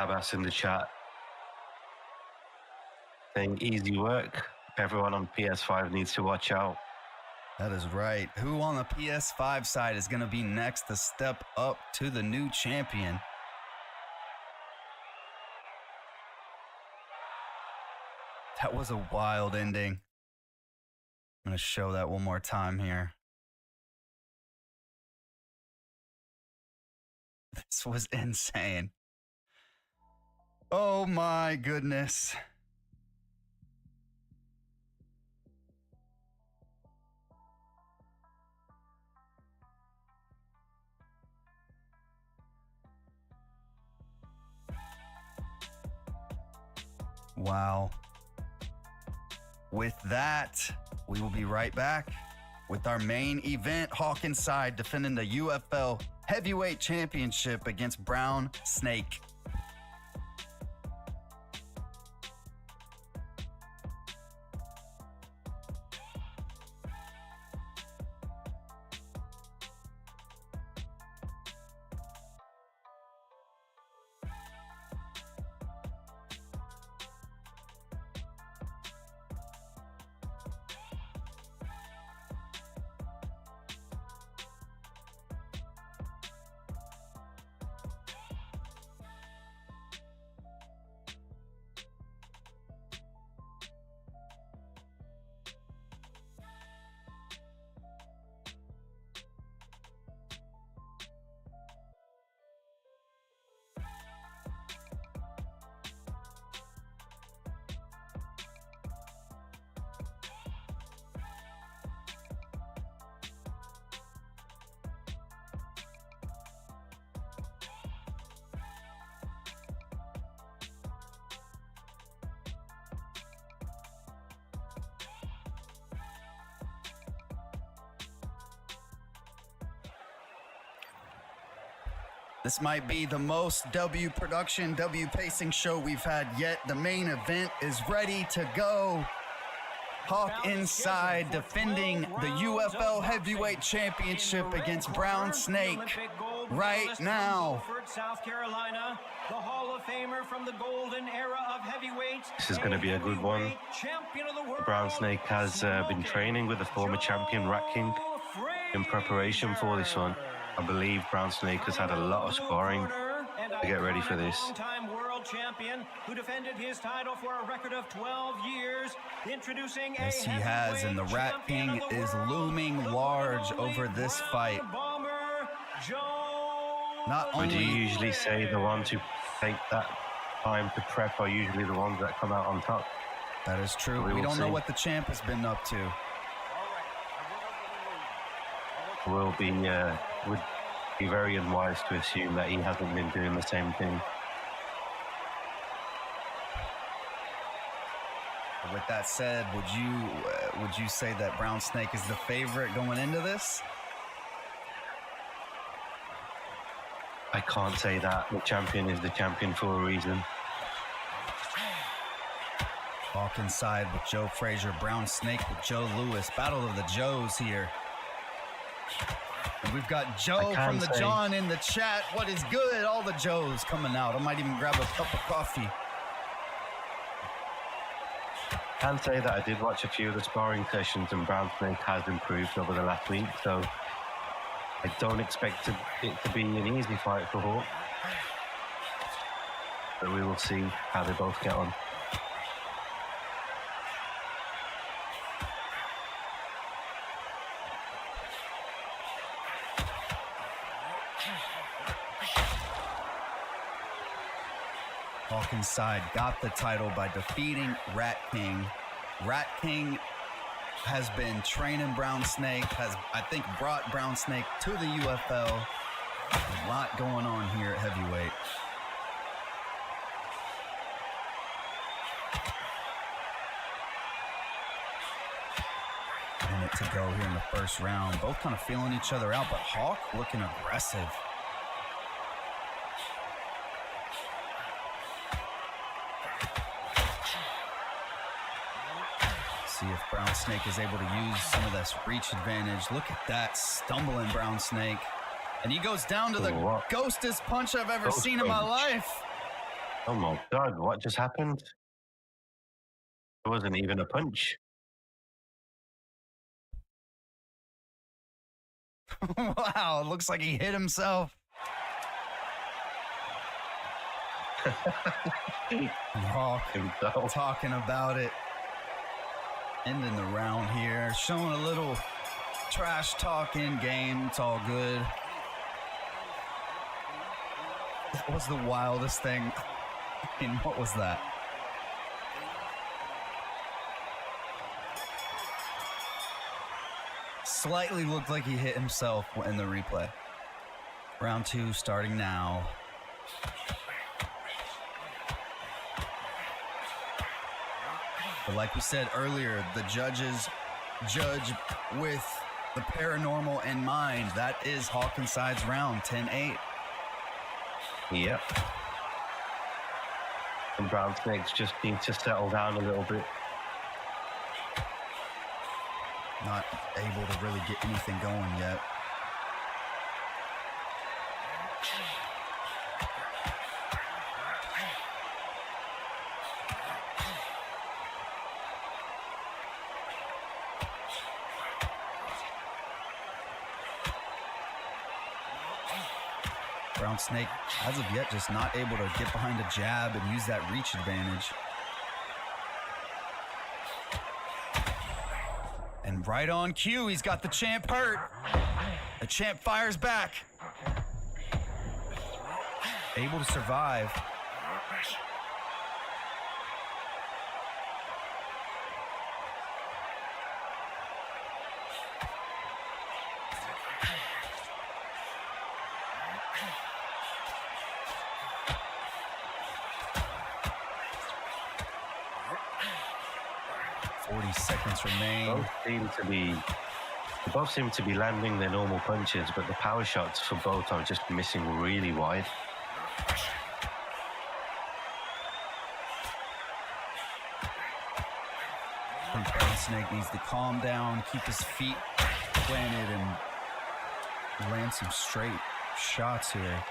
Speaker 6: Abbas in the chat saying easy work. Everyone on PS5 needs to watch out.
Speaker 1: That is right. Who on the PS5 side is going to be next to step up to the new champion? That was a wild ending. I'm going to show that one more time here. This was insane. Oh my goodness. Wow. With that, we will be right back with our main event. Hawkins side defending the UFL Heavyweight Championship against Brown Snake. This might be the most W production, W pacing show we've had yet. The main event is ready to go. Hawk inside defending the UFL Heavyweight Championship against Brown Snake right now.
Speaker 2: South Carolina, the Hall of Famer from the golden era of heavyweights.
Speaker 6: This is going to be a good one. Brown Snake has been training with the former champion Rat King in preparation for this one. I believe Brown Snake has had a lot of sparring to get ready for this.
Speaker 2: Longtime world champion who defended his title for a record of 12 years. Introducing
Speaker 1: yes, he has, and the Rat King is looming large over this fight. Not only
Speaker 6: do you usually say the ones who take that time to prep are usually the ones that come out on top?
Speaker 1: That is true. We don't know what the champ has been up to.
Speaker 6: Would be very unwise to assume that he hasn't been doing the same thing.
Speaker 1: With that said, would you say that Brown Snake is the favorite going into this?
Speaker 6: I can't say that. The champion is the champion for a reason.
Speaker 1: Hawk inside with Joe Frazier. Brown Snake with Joe Louis. Battle of the Joes here. And we've got Joe from the John in the chat. What is good? All the Joes coming out. I might even grab a cup of coffee.
Speaker 6: I can say that I did watch a few of the sparring sessions, and Brown Snake has improved over the last week, so I don't expect it to be an easy fight for Hawk. But we will see how they both get on.
Speaker 1: Hawk inside got the title by defeating Rat King. Rat King has been training Brown Snake, has, I think, brought Brown Snake to the UFL. A lot going on here at heavyweight. Minute to go here in the first round. Both kind of feeling each other out, but Hawk looking aggressive. See if Brown Snake is able to use some of this reach advantage. Look at that, stumbling Brown Snake. And he goes down to the ghostest punch I've ever seen in my life.
Speaker 6: Oh my God, what just happened? It wasn't even a punch.
Speaker 1: Wow, it looks like he hit himself. Hawk talking about it. Ending the round here, showing a little trash talk in game. It's all good. What was the wildest thing? I mean, what was that? Slightly looked like he hit himself in the replay. Round 2 starting now. But like we said earlier, the judges judge with the paranormal in mind. That is Hawk Inside's round, 10-8.
Speaker 6: Yep. And Brown Snakes just need to settle down a little bit.
Speaker 1: Not able to really get anything going yet. Brown Snake, as of yet, just not able to get behind a jab and use that reach advantage. And right on cue, he's got the champ hurt. The champ fires back. Able to survive. Seconds remain.
Speaker 6: Both seem to be landing their normal punches, but the power shots for both are just missing really wide.
Speaker 1: I think Brown Snake needs to calm down, keep his feet planted, and land some straight shots here.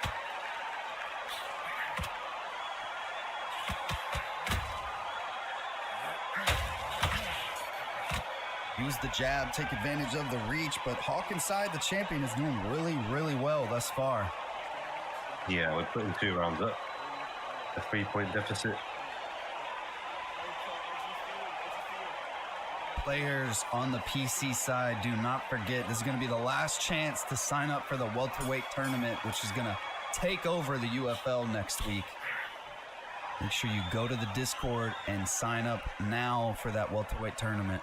Speaker 1: Use the jab, take advantage of the reach, but Hawk Inside, the champion, is doing really, really well thus far.
Speaker 6: Yeah, we're putting 2 rounds up. A 3-point deficit.
Speaker 1: Players on the PC side, do not forget, this is going to be the last chance to sign up for the welterweight tournament, which is going to take over the UFL next week. Make sure you go to the Discord and sign up now for that welterweight tournament.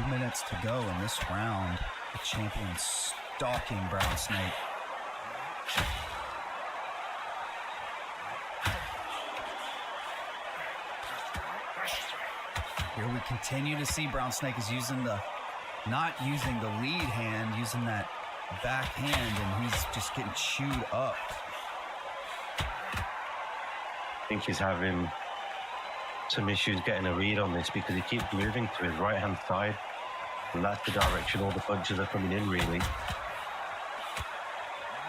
Speaker 1: 2 minutes to go in this round. The champion stalking Brown Snake. Here we continue to see Brown Snake is not using the lead hand, using that back hand, and he's just getting chewed up.
Speaker 6: I think he's having some issues getting a read on this because he keeps moving to his right-hand side, and that's the direction all the punches are coming in, really.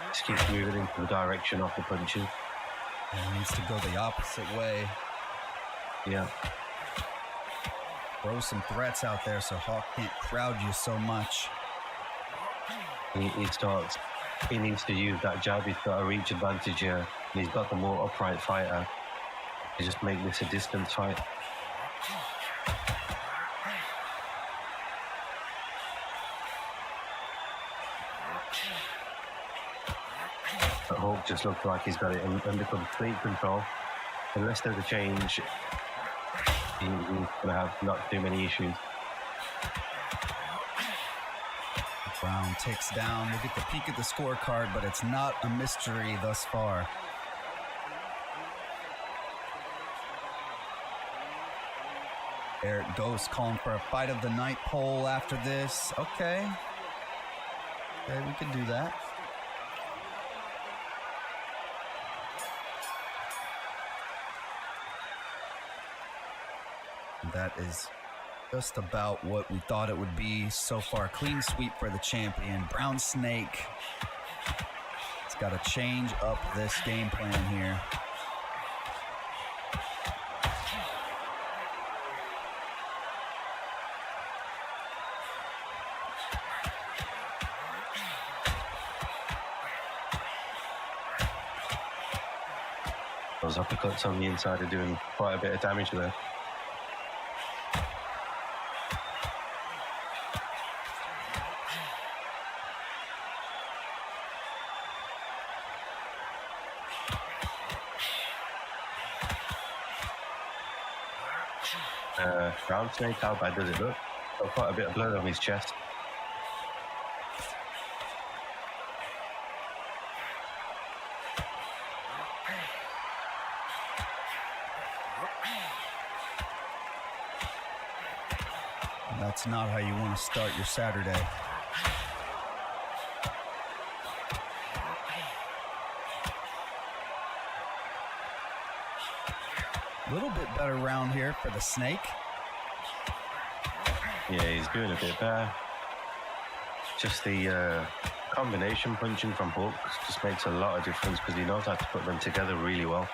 Speaker 6: Just keeps moving into the direction of the punches.
Speaker 1: And he needs to go the opposite way.
Speaker 6: Yeah.
Speaker 1: Throw some threats out there so Hawk can't crowd you so much.
Speaker 6: He needs to use that jab. He's got a reach advantage here. And he's got the more upright fighter. To just make this a distance fight. But Hawk just looks like he's got it under complete control. Unless there's a change, he's going to have not too many issues.
Speaker 1: Brown ticks down. We'll get the peek at the scorecard, but it's not a mystery thus far. Eric Ghost calling for a fight of the night poll after this. Okay, we could do that. That is just about what we thought it would be so far. Clean sweep for the champion. Brown Snake. It's got to change up this game plan here.
Speaker 6: Those uppercuts on the inside are doing quite a bit of damage there. Brown Snake, how bad does it look? Got quite a bit of blood on his chest.
Speaker 1: That's not how you want to start your Saturday. A little bit better round here for the Snake.
Speaker 6: Yeah, he's doing a bit better. Just the combination punching from Hawk just makes a lot of difference because he knows how to put them together really well.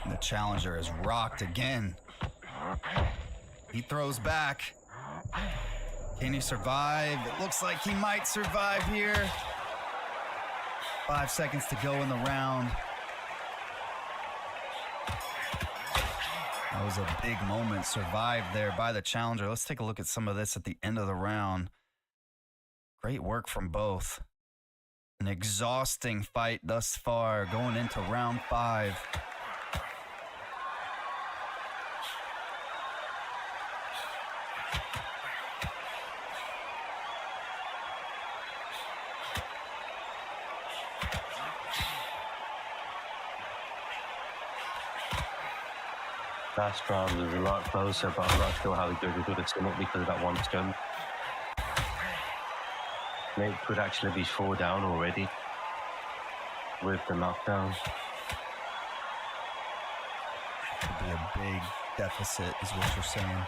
Speaker 1: The challenger is rocked again. He throws back. Can he survive? It looks like he might survive here. 5 seconds to go in the round. That was a big moment survived there by the challenger. Let's take a look at some of this at the end of the round. Great work from both. An exhausting fight thus far going into round 5.
Speaker 6: Last round was a lot closer, but I'm not sure how he could have come up because of that one stun. Nate could actually be 4 down already with the knockdown.
Speaker 1: Could be a big deficit is what you're saying.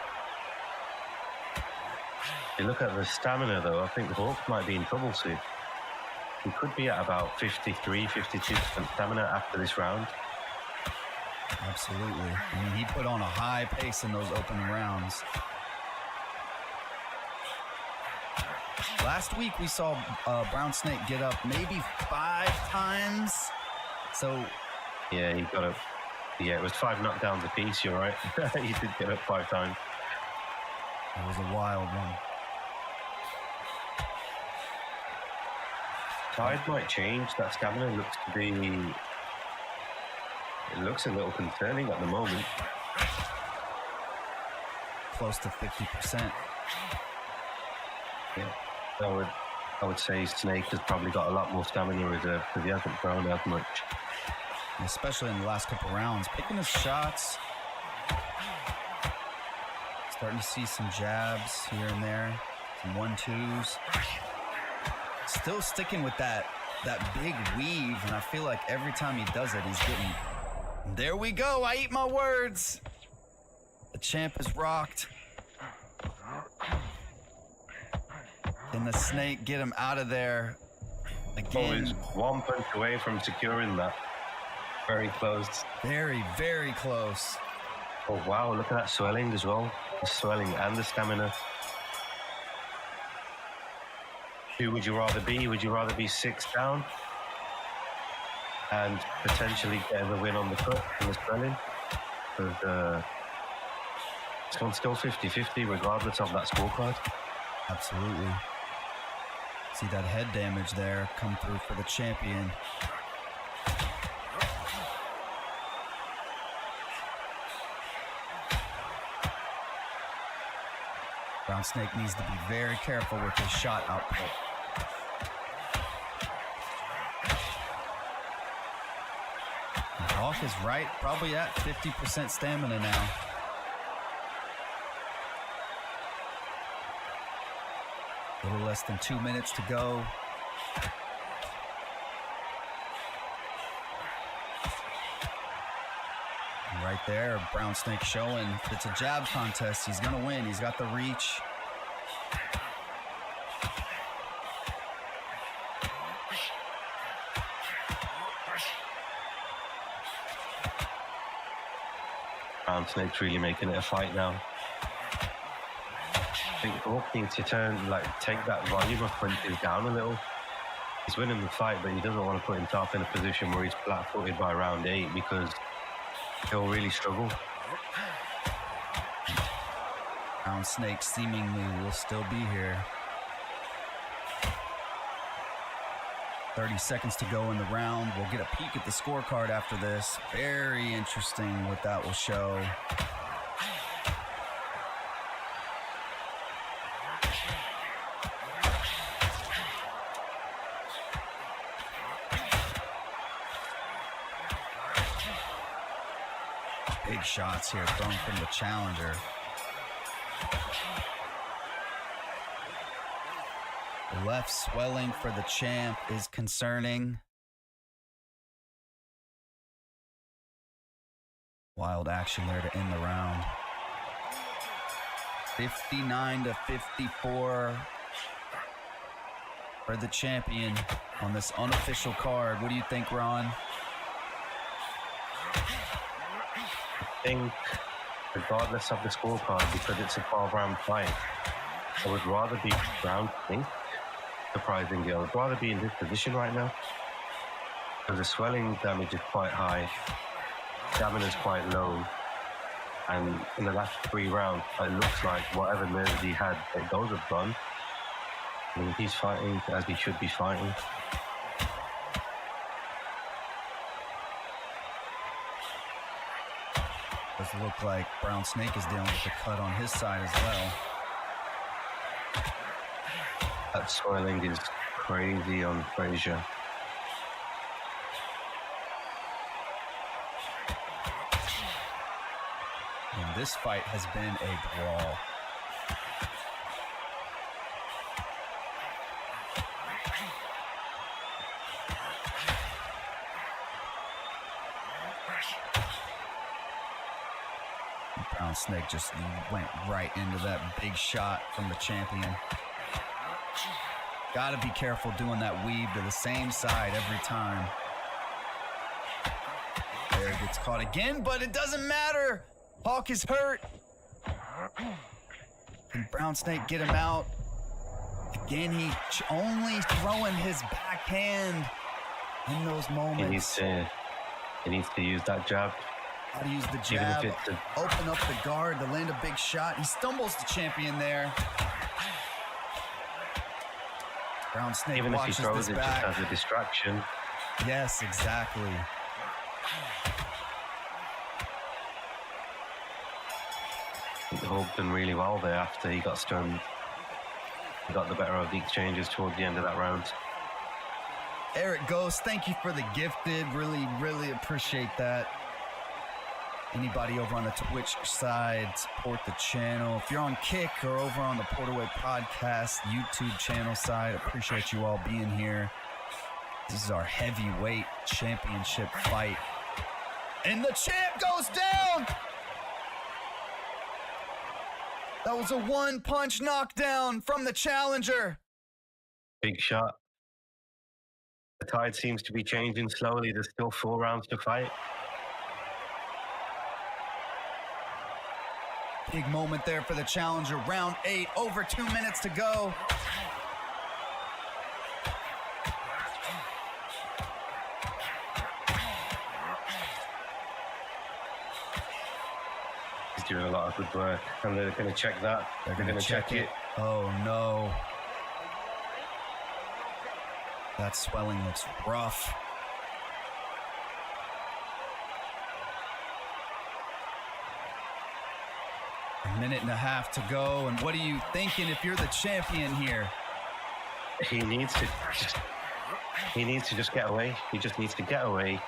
Speaker 6: If you look at the stamina though, I think Hawk might be in trouble soon. He could be at about 53, 52% stamina after this round.
Speaker 1: Absolutely. I mean, he put on a high pace in those opening rounds. Last week we saw Brown Snake get up maybe 5 times. So
Speaker 6: yeah, he got up. Yeah, it was 5 knockdowns apiece. You're right. He did get up 5 times.
Speaker 1: It was a wild one.
Speaker 6: tide might change. That stamina looks to be... It looks a little concerning at the moment.
Speaker 1: Close to 50%.
Speaker 6: Yeah, I would say Snake has probably got a lot more stamina reserved because he hasn't thrown as much.
Speaker 1: Especially in the last couple rounds. Picking his shots. Starting to see some jabs here and there. Some 1-2s. Still sticking with that big weave, and I feel like every time he does it, he's getting... There we go. I eat my words. The champ is rocked. Can the Snake get him out of there again?
Speaker 6: He's one punch away from securing that. Very close.
Speaker 1: Very, very close.
Speaker 6: Oh, wow. Look at that swelling as well. The swelling and the stamina. Who would you rather be? Would you rather be 6 down and potentially getting the win on the foot from the swelling? Because it's still 50-50 regardless of that scorecard.
Speaker 1: Absolutely. See that head damage there come through for the champion. Brown Snake needs to be very careful with his shot output. And Hawk is right, probably at 50% stamina now. A little less than 2 minutes to go. And right there, Brown Snake showing if it's a jab contest, he's gonna win. He's got the reach.
Speaker 6: Brown Snake's really making it a fight now. I think Hawk needs to take that volume of punches down a little. He's winning the fight, but he doesn't want to put himself in a position where he's flat-footed by round 8 because he'll really struggle.
Speaker 1: Brown Snake seemingly will still be here. 30 seconds to go in the round. We'll get a peek at the scorecard after this. Very interesting what that will show. Big shots here thrown from the challenger. The left swelling for the champ is concerning. Wild action there to end the round. 59-54 for the champion on this unofficial card. What do you think, Ron?
Speaker 6: I think, regardless of the scorecard, because it's a 12-round fight, I would rather be Brown Snake. Surprisingly, I would rather be in this position right now. Because the swelling damage is quite high, stamina is quite low, and in the last 3 rounds, it looks like whatever nerves he had, those are gone. I mean, he's fighting as he should be fighting.
Speaker 1: Does look like Brown Snake is dealing with a cut on his side as well.
Speaker 6: That swelling is crazy on Frazier.
Speaker 1: And this fight has been a brawl. Brown Snake just went right into that big shot from the champion. Gotta be careful doing that weave to the same side every time. There, it gets caught again, but it doesn't matter. Hawk is hurt. Can Brown Snake get him out? Again, he only throwing his backhand in those moments.
Speaker 6: He needs to use that jab.
Speaker 1: How to use the jab, open up the guard to land a big shot. He stumbles the champion there. Brown Snake
Speaker 6: Even if he
Speaker 1: watches
Speaker 6: throws
Speaker 1: this
Speaker 6: it
Speaker 1: back.
Speaker 6: just as a distraction.
Speaker 1: Yes, exactly.
Speaker 6: Hawk done really well there after he got stunned. He got the better of the exchanges toward the end of that round.
Speaker 1: Eric Ghost, thank you for the gifted. Really, really appreciate that. Anybody over on the Twitch side, support the channel. If you're on Kick or over on the PorterWay Podcast YouTube channel side, appreciate you all being here. This is our heavyweight championship fight. And the champ goes down! That was a one-punch knockdown from the challenger.
Speaker 6: Big shot. The tide seems to be changing slowly. There's still 4 rounds to fight.
Speaker 1: Big moment there for the challenger. Round 8, over 2 minutes to go.
Speaker 6: He's doing a lot of good work. And they're going to check that.
Speaker 1: They're going to check it. Oh, no. That swelling looks rough. A minute and a half to go. And what are you thinking if you're the champion here?
Speaker 6: He needs to just get away. He just needs to get away.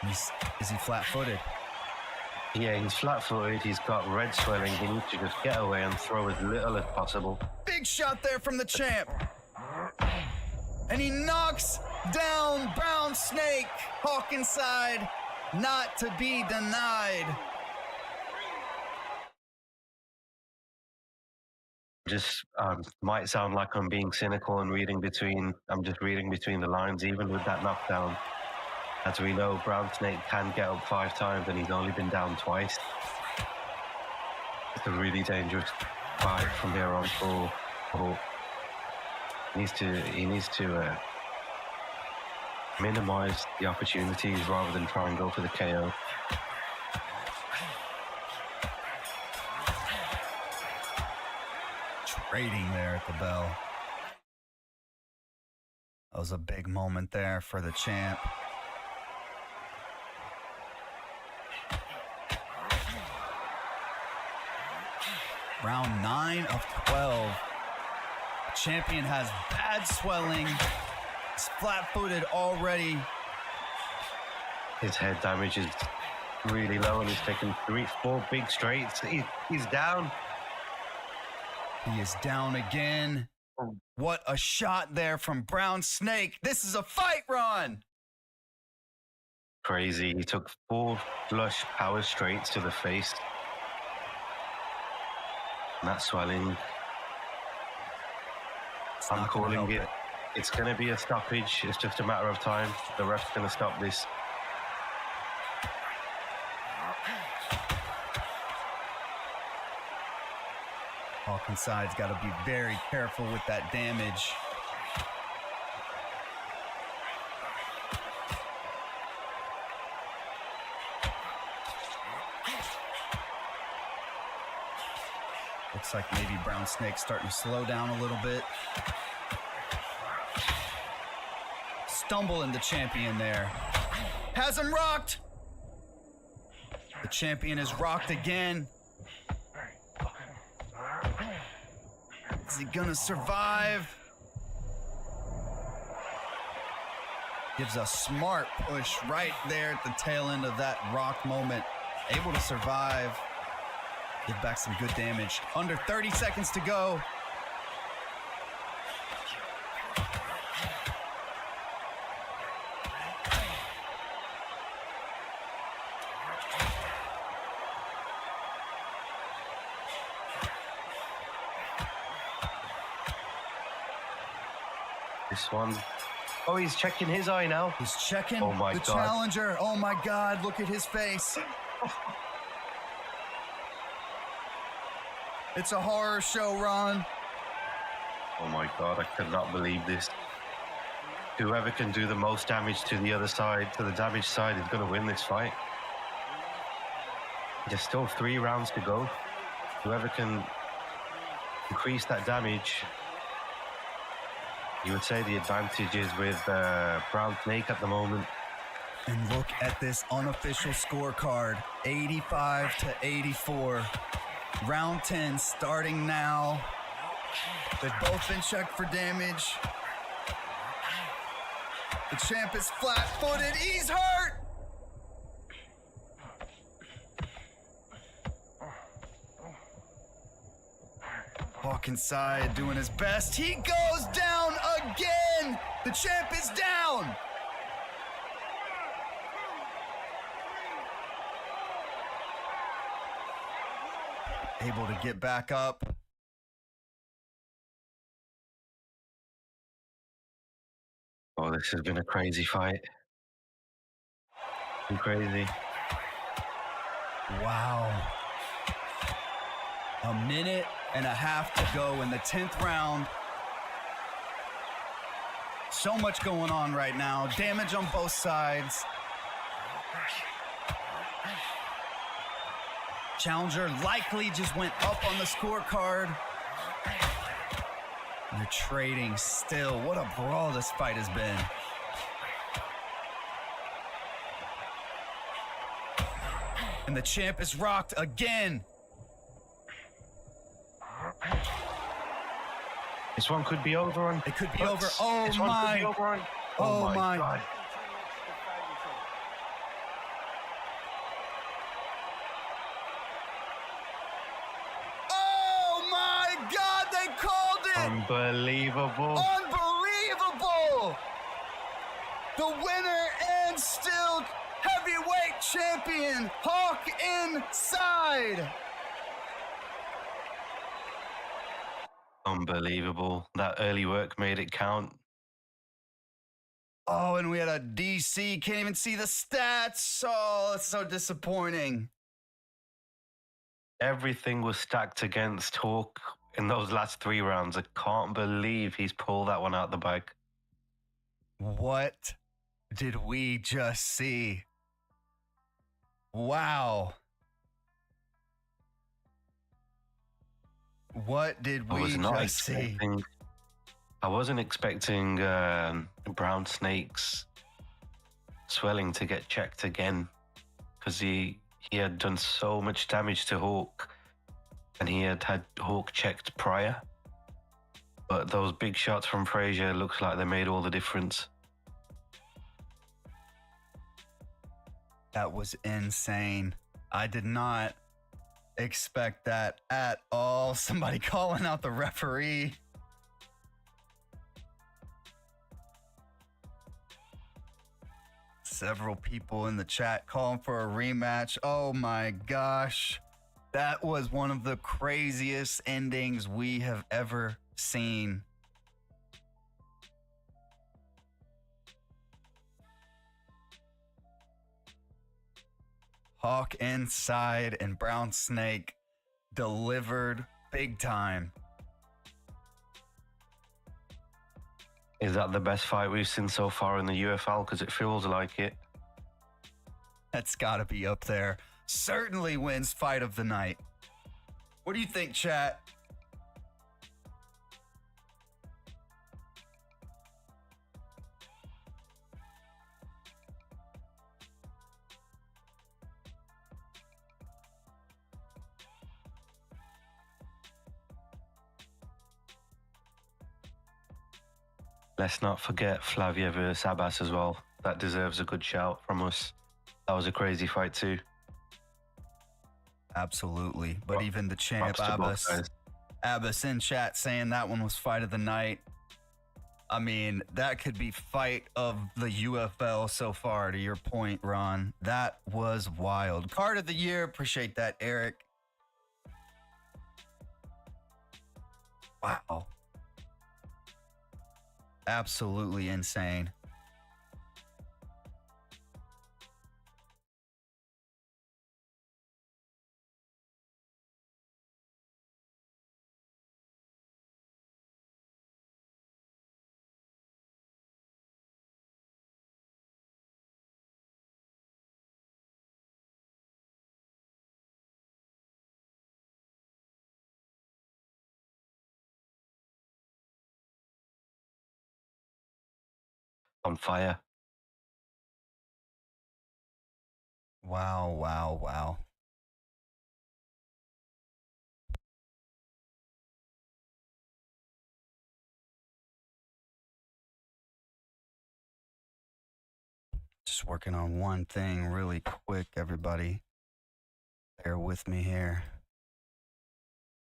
Speaker 1: Is he flat-footed?
Speaker 6: Yeah, he's flat-footed. He's got red swelling. He needs to just get away and throw as little as possible.
Speaker 1: Big shot there from the champ. And he knocks down Brown Snake. Hawk inside, not to be denied.
Speaker 6: Just might sound like I'm being cynical and I'm just reading between the lines, even with that knockdown. As we know, Brown Snake can get up 5 times and he's only been down twice. It's a really dangerous fight from here on for Hawk. He needs to minimize the opportunities rather than try and go for the KO.
Speaker 1: Trading there at the bell. That was a big moment there for the champ. Round 9 of 12. The champion has bad swelling. He's flat-footed already.
Speaker 6: His head damage is really low and he's taken 3-4 big straights. He's down.
Speaker 1: He is down again. What a shot there from Brown Snake. This is a fight, Ron.
Speaker 6: Crazy. He took 4 flush power straights to the face. And that swelling. I'm calling it. It's going to be a stoppage. It's just a matter of time. The ref's going to stop this.
Speaker 1: Hawk inside's got to be very careful with that damage. Looks like maybe Brown Snake's starting to slow down a little bit. Stumbling the champion there. Has him rocked. The champion is rocked again. Is he gonna survive? Gives a smart push right there at the tail end of that rock moment. Able to survive. Give back some good damage. Under 30 seconds to go.
Speaker 6: This one. Oh, he's checking his eye now.
Speaker 1: He's checking
Speaker 6: the
Speaker 1: God. Challenger. Oh my God, look at his face. It's a horror show, Ron.
Speaker 6: Oh my God, I cannot believe this. Whoever can do the most damage to the other side, to the damaged side, is going to win this fight. There's still 3 rounds to go. Whoever can increase that damage You would say the advantage is with Brown Snake at the moment.
Speaker 1: And look at this unofficial scorecard, 85 to 84. Round 10 starting now. They've both been checked for damage. The champ is flat-footed. He's hurt! Hawk inside, doing his best. He goes down again! The champ is down! Able to get back up.
Speaker 6: Oh, this has been a crazy fight. Been crazy.
Speaker 1: Wow. A minute and a half to go in the 10th round. So much going on right now. Damage on both sides. Challenger likely just went up on the scorecard. And they're trading still. What a brawl this fight has been. And the champ is rocked again.
Speaker 6: This one could be over on.
Speaker 1: It could be over. Oh
Speaker 6: this
Speaker 1: my.
Speaker 6: One could be over on.
Speaker 1: Oh my
Speaker 6: God.
Speaker 1: Oh my God, they called it.
Speaker 6: Unbelievable.
Speaker 1: Unbelievable. The winner and still heavyweight champion, Hawk inside.
Speaker 6: Unbelievable. That early work made it count.
Speaker 1: Oh, and we had a DC. Can't even see the stats. Oh, it's so disappointing.
Speaker 6: Everything was stacked against Hawk in those last 3 rounds. I can't believe he's pulled that one out the bag.
Speaker 1: What did we just see? Wow. What did we just see?
Speaker 6: I wasn't expecting Brown Snake's swelling to get checked again, because he had done so much damage to Hawk, and he had Hawk checked prior. But those big shots from Frazier looks like they made all the difference.
Speaker 1: That was insane. I did not expect that at all. Somebody calling out the referee. Several people in the chat calling for a rematch. Oh my gosh. That was one of the craziest endings we have ever seen. Hawk inside and Brown Snake delivered big time.
Speaker 6: Is that the best fight we've seen so far in the UFL? Because it feels like it.
Speaker 1: That's got to be up there. Certainly wins fight of the night. What do you think, chat?
Speaker 6: Let's not forget Flavia versus Abbas as well. That deserves a good shout from us. That was a crazy fight too.
Speaker 1: Absolutely. But even the champ, Abbas in chat saying that one was fight of the night. I mean, that could be fight of the UFL so far, to your point, Ron. That was wild. Card of the year. Appreciate that, Eric. Wow. Absolutely insane.
Speaker 6: on fire.
Speaker 1: Wow, wow, wow. Just working on one thing really quick, everybody. Bear with me here.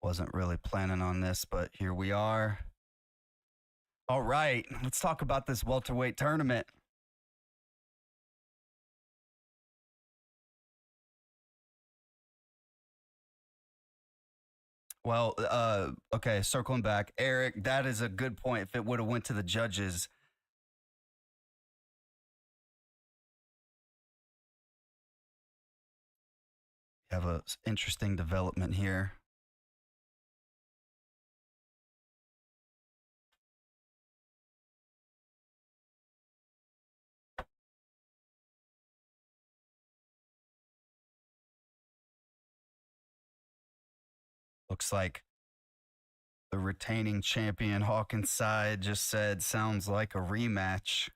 Speaker 1: Wasn't really planning on this, but here we are. All right, let's talk about this welterweight tournament. Well, okay, circling back. Eric, that is a good point. If it would have went to the judges, you have an interesting development here. Looks like the retaining champion Hawkins side just said sounds like a rematch.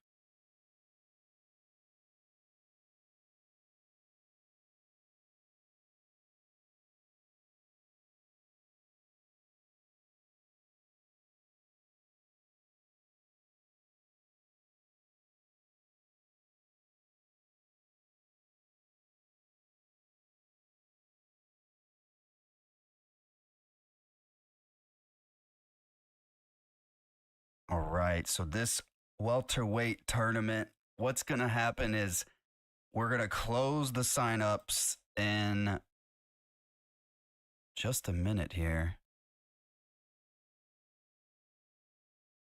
Speaker 1: All right, so this welterweight tournament, what's going to happen is we're going to close the signups in just a minute here.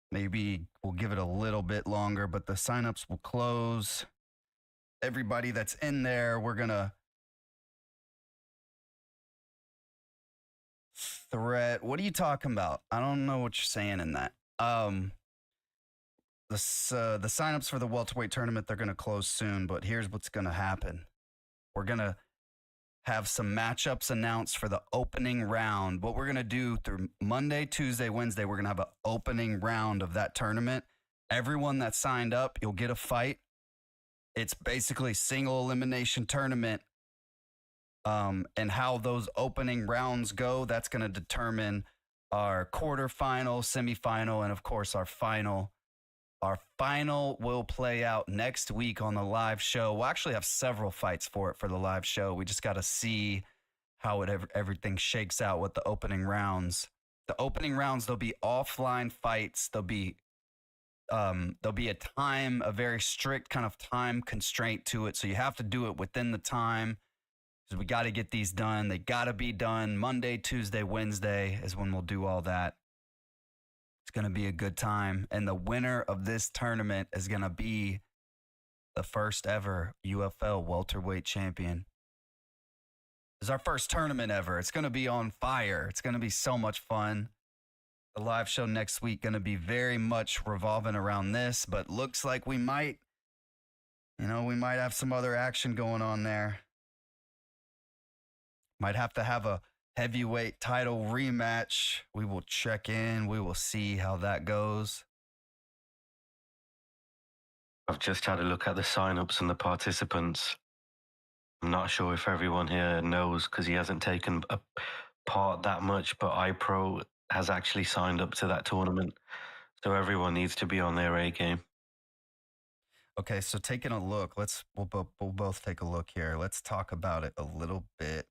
Speaker 1: Maybe we'll give it a little bit longer, but the signups will close. Everybody that's in there, we're going to thread. What are you talking about? I don't know what you're saying in that. The signups for the welterweight tournament, they're going to close soon, but here's what's going to happen. We're going to have some matchups announced for the opening round. What we're going to do through Monday, Tuesday, Wednesday, we're going to have an opening round of that tournament. Everyone that signed up, you'll get a fight. It's basically single elimination tournament. And how those opening rounds go, that's going to determine our quarterfinal, semifinal, and of course our final. Our final will play out next week on the live show. We'll actually have several fights for it for the live show. We just got to see how everything shakes out with the opening rounds. The opening rounds, there'll be offline fights. There'll be a very strict kind of time constraint to it. So you have to do it within the time. We got to get these done. They got to be done Monday, Tuesday, Wednesday is when we'll do all that. It's going to be a good time. And the winner of this tournament is going to be the first ever UFL welterweight champion. It's our first tournament ever. It's going to be on fire. It's going to be so much fun. The live show next week going to be very much revolving around this, but looks like we might have some other action going on there. Might have to have a heavyweight title rematch. We will check in. We will see how that goes.
Speaker 6: I've just had a look at the signups and the participants. I'm not sure if everyone here knows because he hasn't taken a part that much, but iPro has actually signed up to that tournament. So everyone needs to be on their A game.
Speaker 1: Okay, so taking a look, we'll both take a look here. Let's talk about it a little bit.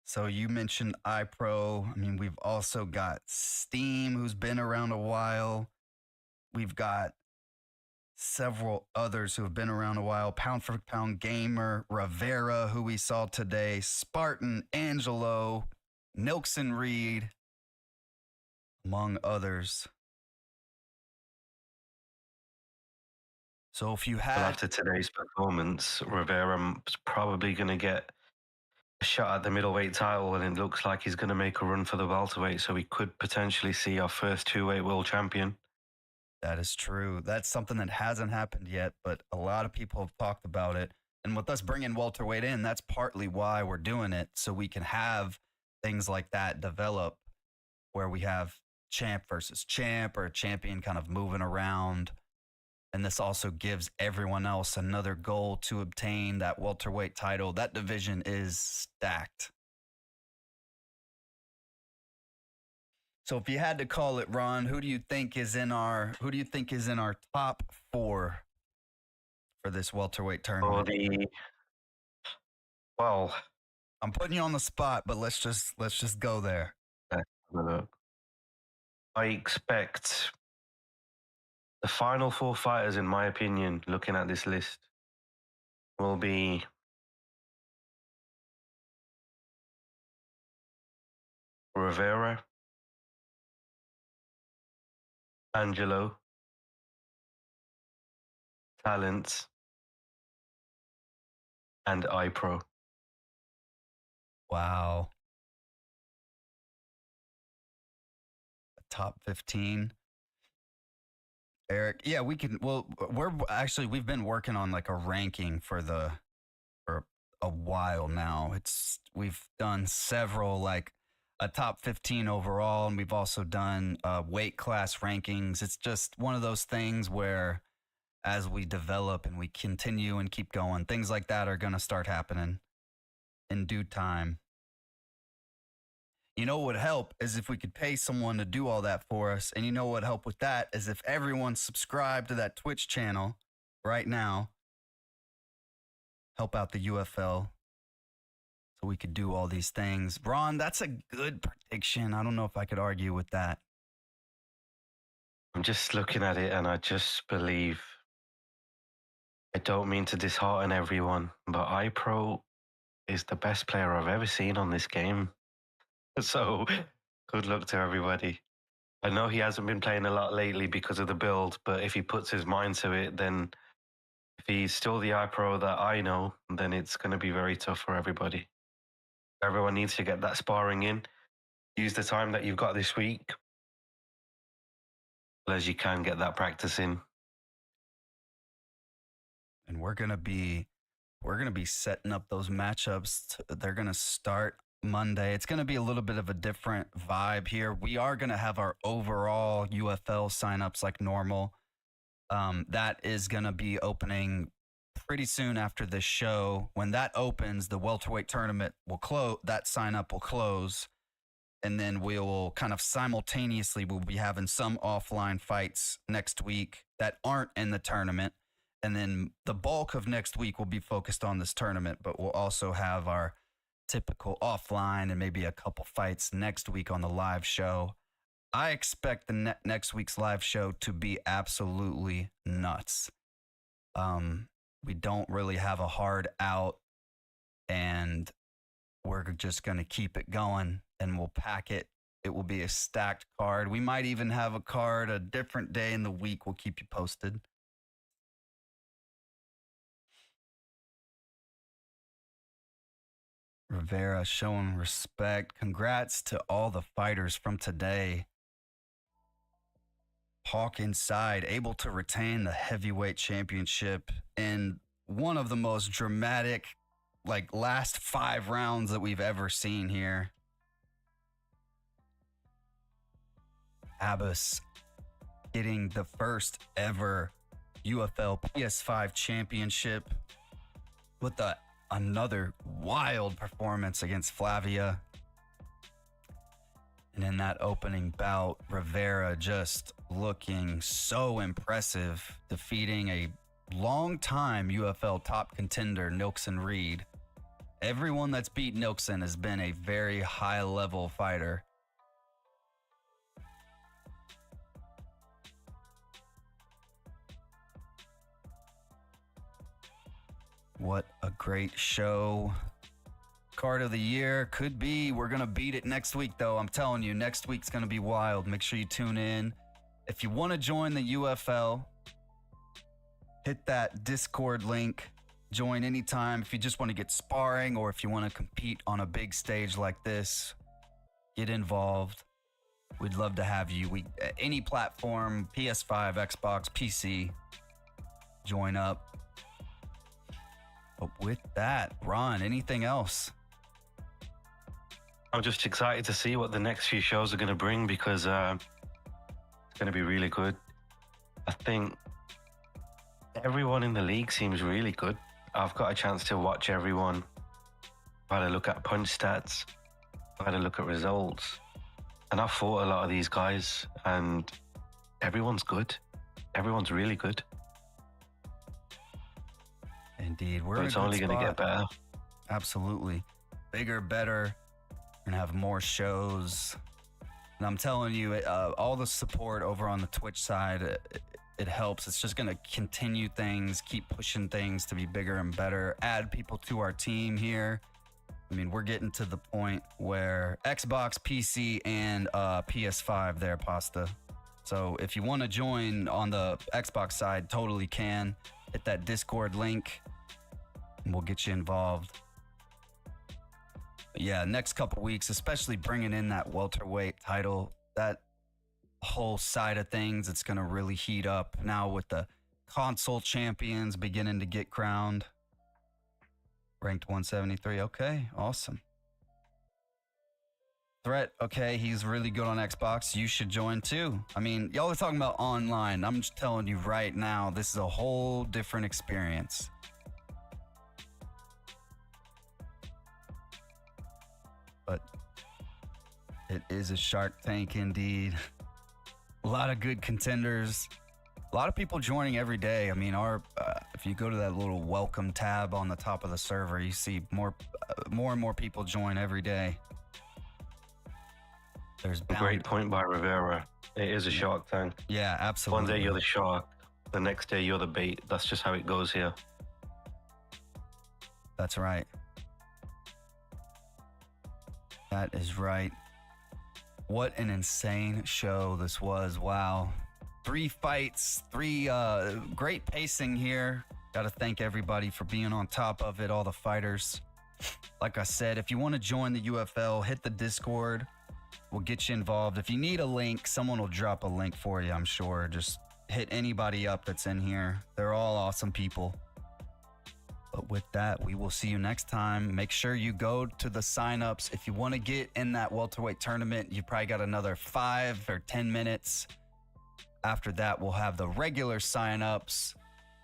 Speaker 1: So you mentioned iPro. I mean, we've also got Steam, who's been around a while. We've got several others who have been around a while. Pound for Pound Gamer, Rivera, who we saw today, Spartan, Angelo, Nilxon Reed, among others. So if you had...
Speaker 6: Well, after today's performance, Rivera's probably going to get a shot at the middleweight title, and it looks like he's going to make a run for the welterweight, so we could potentially see our first two-weight world champion.
Speaker 1: That is true. That's something that hasn't happened yet, but a lot of people have talked about it. And with us bringing welterweight in, that's partly why we're doing it, so we can have things like that develop where we have champ versus champ or champion kind of moving around. And this also gives everyone else another goal to obtain that welterweight title. That division is stacked. So if you had to call it, Ron, who do you think is in our top 4 for this welterweight tournament?
Speaker 6: Well,
Speaker 1: I'm putting you on the spot, but let's just go there.
Speaker 6: I expect the final 4 fighters, in my opinion, looking at this list, will be Rivera, Angelo, Talents, and iPro.
Speaker 1: Wow. Top 15. Eric, yeah, we can. Well, we've been working on like a ranking for a while now. We've done several, like a top 15 overall, and we've also done weight class rankings. It's just one of those things where as we develop and we continue and keep going, things like that are going to start happening in due time. You know what would help is if we could pay someone to do all that for us. And you know what would help with that is if everyone subscribed to that Twitch channel right now. Help out the UFL so we could do all these things. Ron, that's a good prediction. I don't know if I could argue with that.
Speaker 6: I'm just looking at it and I just believe, I don't mean to dishearten everyone, but iPro is the best player I've ever seen on this game. So, good luck to everybody. I know he hasn't been playing a lot lately because of the build, but if he puts his mind to it, then if he's still the iPro that I know, then it's going to be very tough for everybody. Everyone needs to get that sparring in. Use the time that you've got this week as you can, get that practice in.
Speaker 1: And we're gonna be setting up those matchups. They're gonna start Monday. It's gonna be a little bit of a different vibe here. We are gonna have our overall UFL signups like normal. That is gonna be opening pretty soon after this show. When that opens, the welterweight tournament will close. That sign up will close, and then we will kind of simultaneously we'll be having some offline fights next week that aren't in the tournament. And then the bulk of next week will be focused on this tournament, but we'll also have our typical offline and maybe a couple fights next week on the live show. I expect the next week's live show to be absolutely nuts. We don't really have a hard out, and we're just going to keep it going, and we'll pack it. It will be a stacked card. We might even have a card a different day in the week. We'll keep you posted. Rivera showing respect. Congrats to all the fighters from today. Hawk inside, able to retain the heavyweight championship in one of the most dramatic, like, last 5 rounds that we've ever seen here. Abbas getting the first ever UFL PS5 championship with another wild performance against Flavia. And in that opening bout, Rivera just looking so impressive, defeating a longtime UFL top contender, Nilxon Reed. Everyone that's beat Nilxon has been a very high-level fighter. What a great show. Card of the year could be. We're going to beat it next week, though. I'm telling you, next week's going to be wild. Make sure you tune in. If you want to join the UFL, hit that Discord link. Join anytime. If you just want to get sparring or if you want to compete on a big stage like this, get involved. We'd love to have you. Any platform, PS5, Xbox, PC, join up. But with that, Ron, anything else?
Speaker 6: I'm just excited to see what the next few shows are going to bring because it's going to be really good. I think Everyone in the league seems really good. I've got a chance to watch everyone. I've had a look at punch stats. I've had a look at results. And I've fought a lot of these guys, and everyone's good. Everyone's really good.
Speaker 1: Indeed.
Speaker 6: But it's only going to get better.
Speaker 1: Absolutely. Bigger, better. We're going to have more shows. And I'm telling you, all the support over on the Twitch side, it helps. It's just going to continue things, keep pushing things to be bigger and better, add people to our team here. I mean, we're getting to the point where Xbox, PC, and PS5 there, Pasta. So if you want to join on the Xbox side, totally can. Hit that Discord link, and we'll get you involved. But yeah, next couple weeks, especially bringing in that welterweight title, that whole side of things, it's going to really heat up now with the console champions beginning to get crowned. Ranked 173. Okay, awesome. Threat, okay, he's really good on Xbox. You should join too. I mean, y'all are talking about online. I'm just telling you right now, this is a whole different experience. But it is a Shark Tank indeed. A lot of good contenders. A lot of people joining every day. I mean, if you go to that little welcome tab on the top of the server, you see more and more people join every day. There's
Speaker 6: a great point by Rivera. It is a Shark Tank.
Speaker 1: Yeah, absolutely.
Speaker 6: One day you're the shark, the next day you're the bait. That's just how it goes here.
Speaker 1: That's right. That is right. What an insane show this was. Wow. 3 fights, 3 great pacing here. Got to thank everybody for being on top of it, all the fighters. Like I said, if you want to join the UFL, hit the Discord. We'll get you involved. If you need a link, someone will drop a link for you, I'm sure. Just hit anybody up that's in here. They're all awesome people. But with that, we will see you next time. Make sure you go to the signups. If you want to get in that welterweight tournament, you probably got another 5 or 10 minutes. After that, we'll have the regular signups.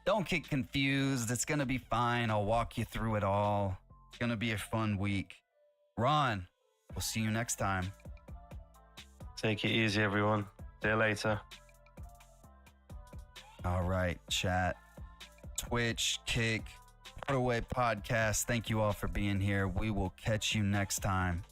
Speaker 1: Don't get confused. It's going to be fine. I'll walk you through it all. It's going to be a fun week. Ron, we'll see you next time.
Speaker 6: Take it easy, everyone. See you later.
Speaker 1: All right, chat. Twitch, Kick, PorterWay Podcast. Thank you all for being here. We will catch you next time.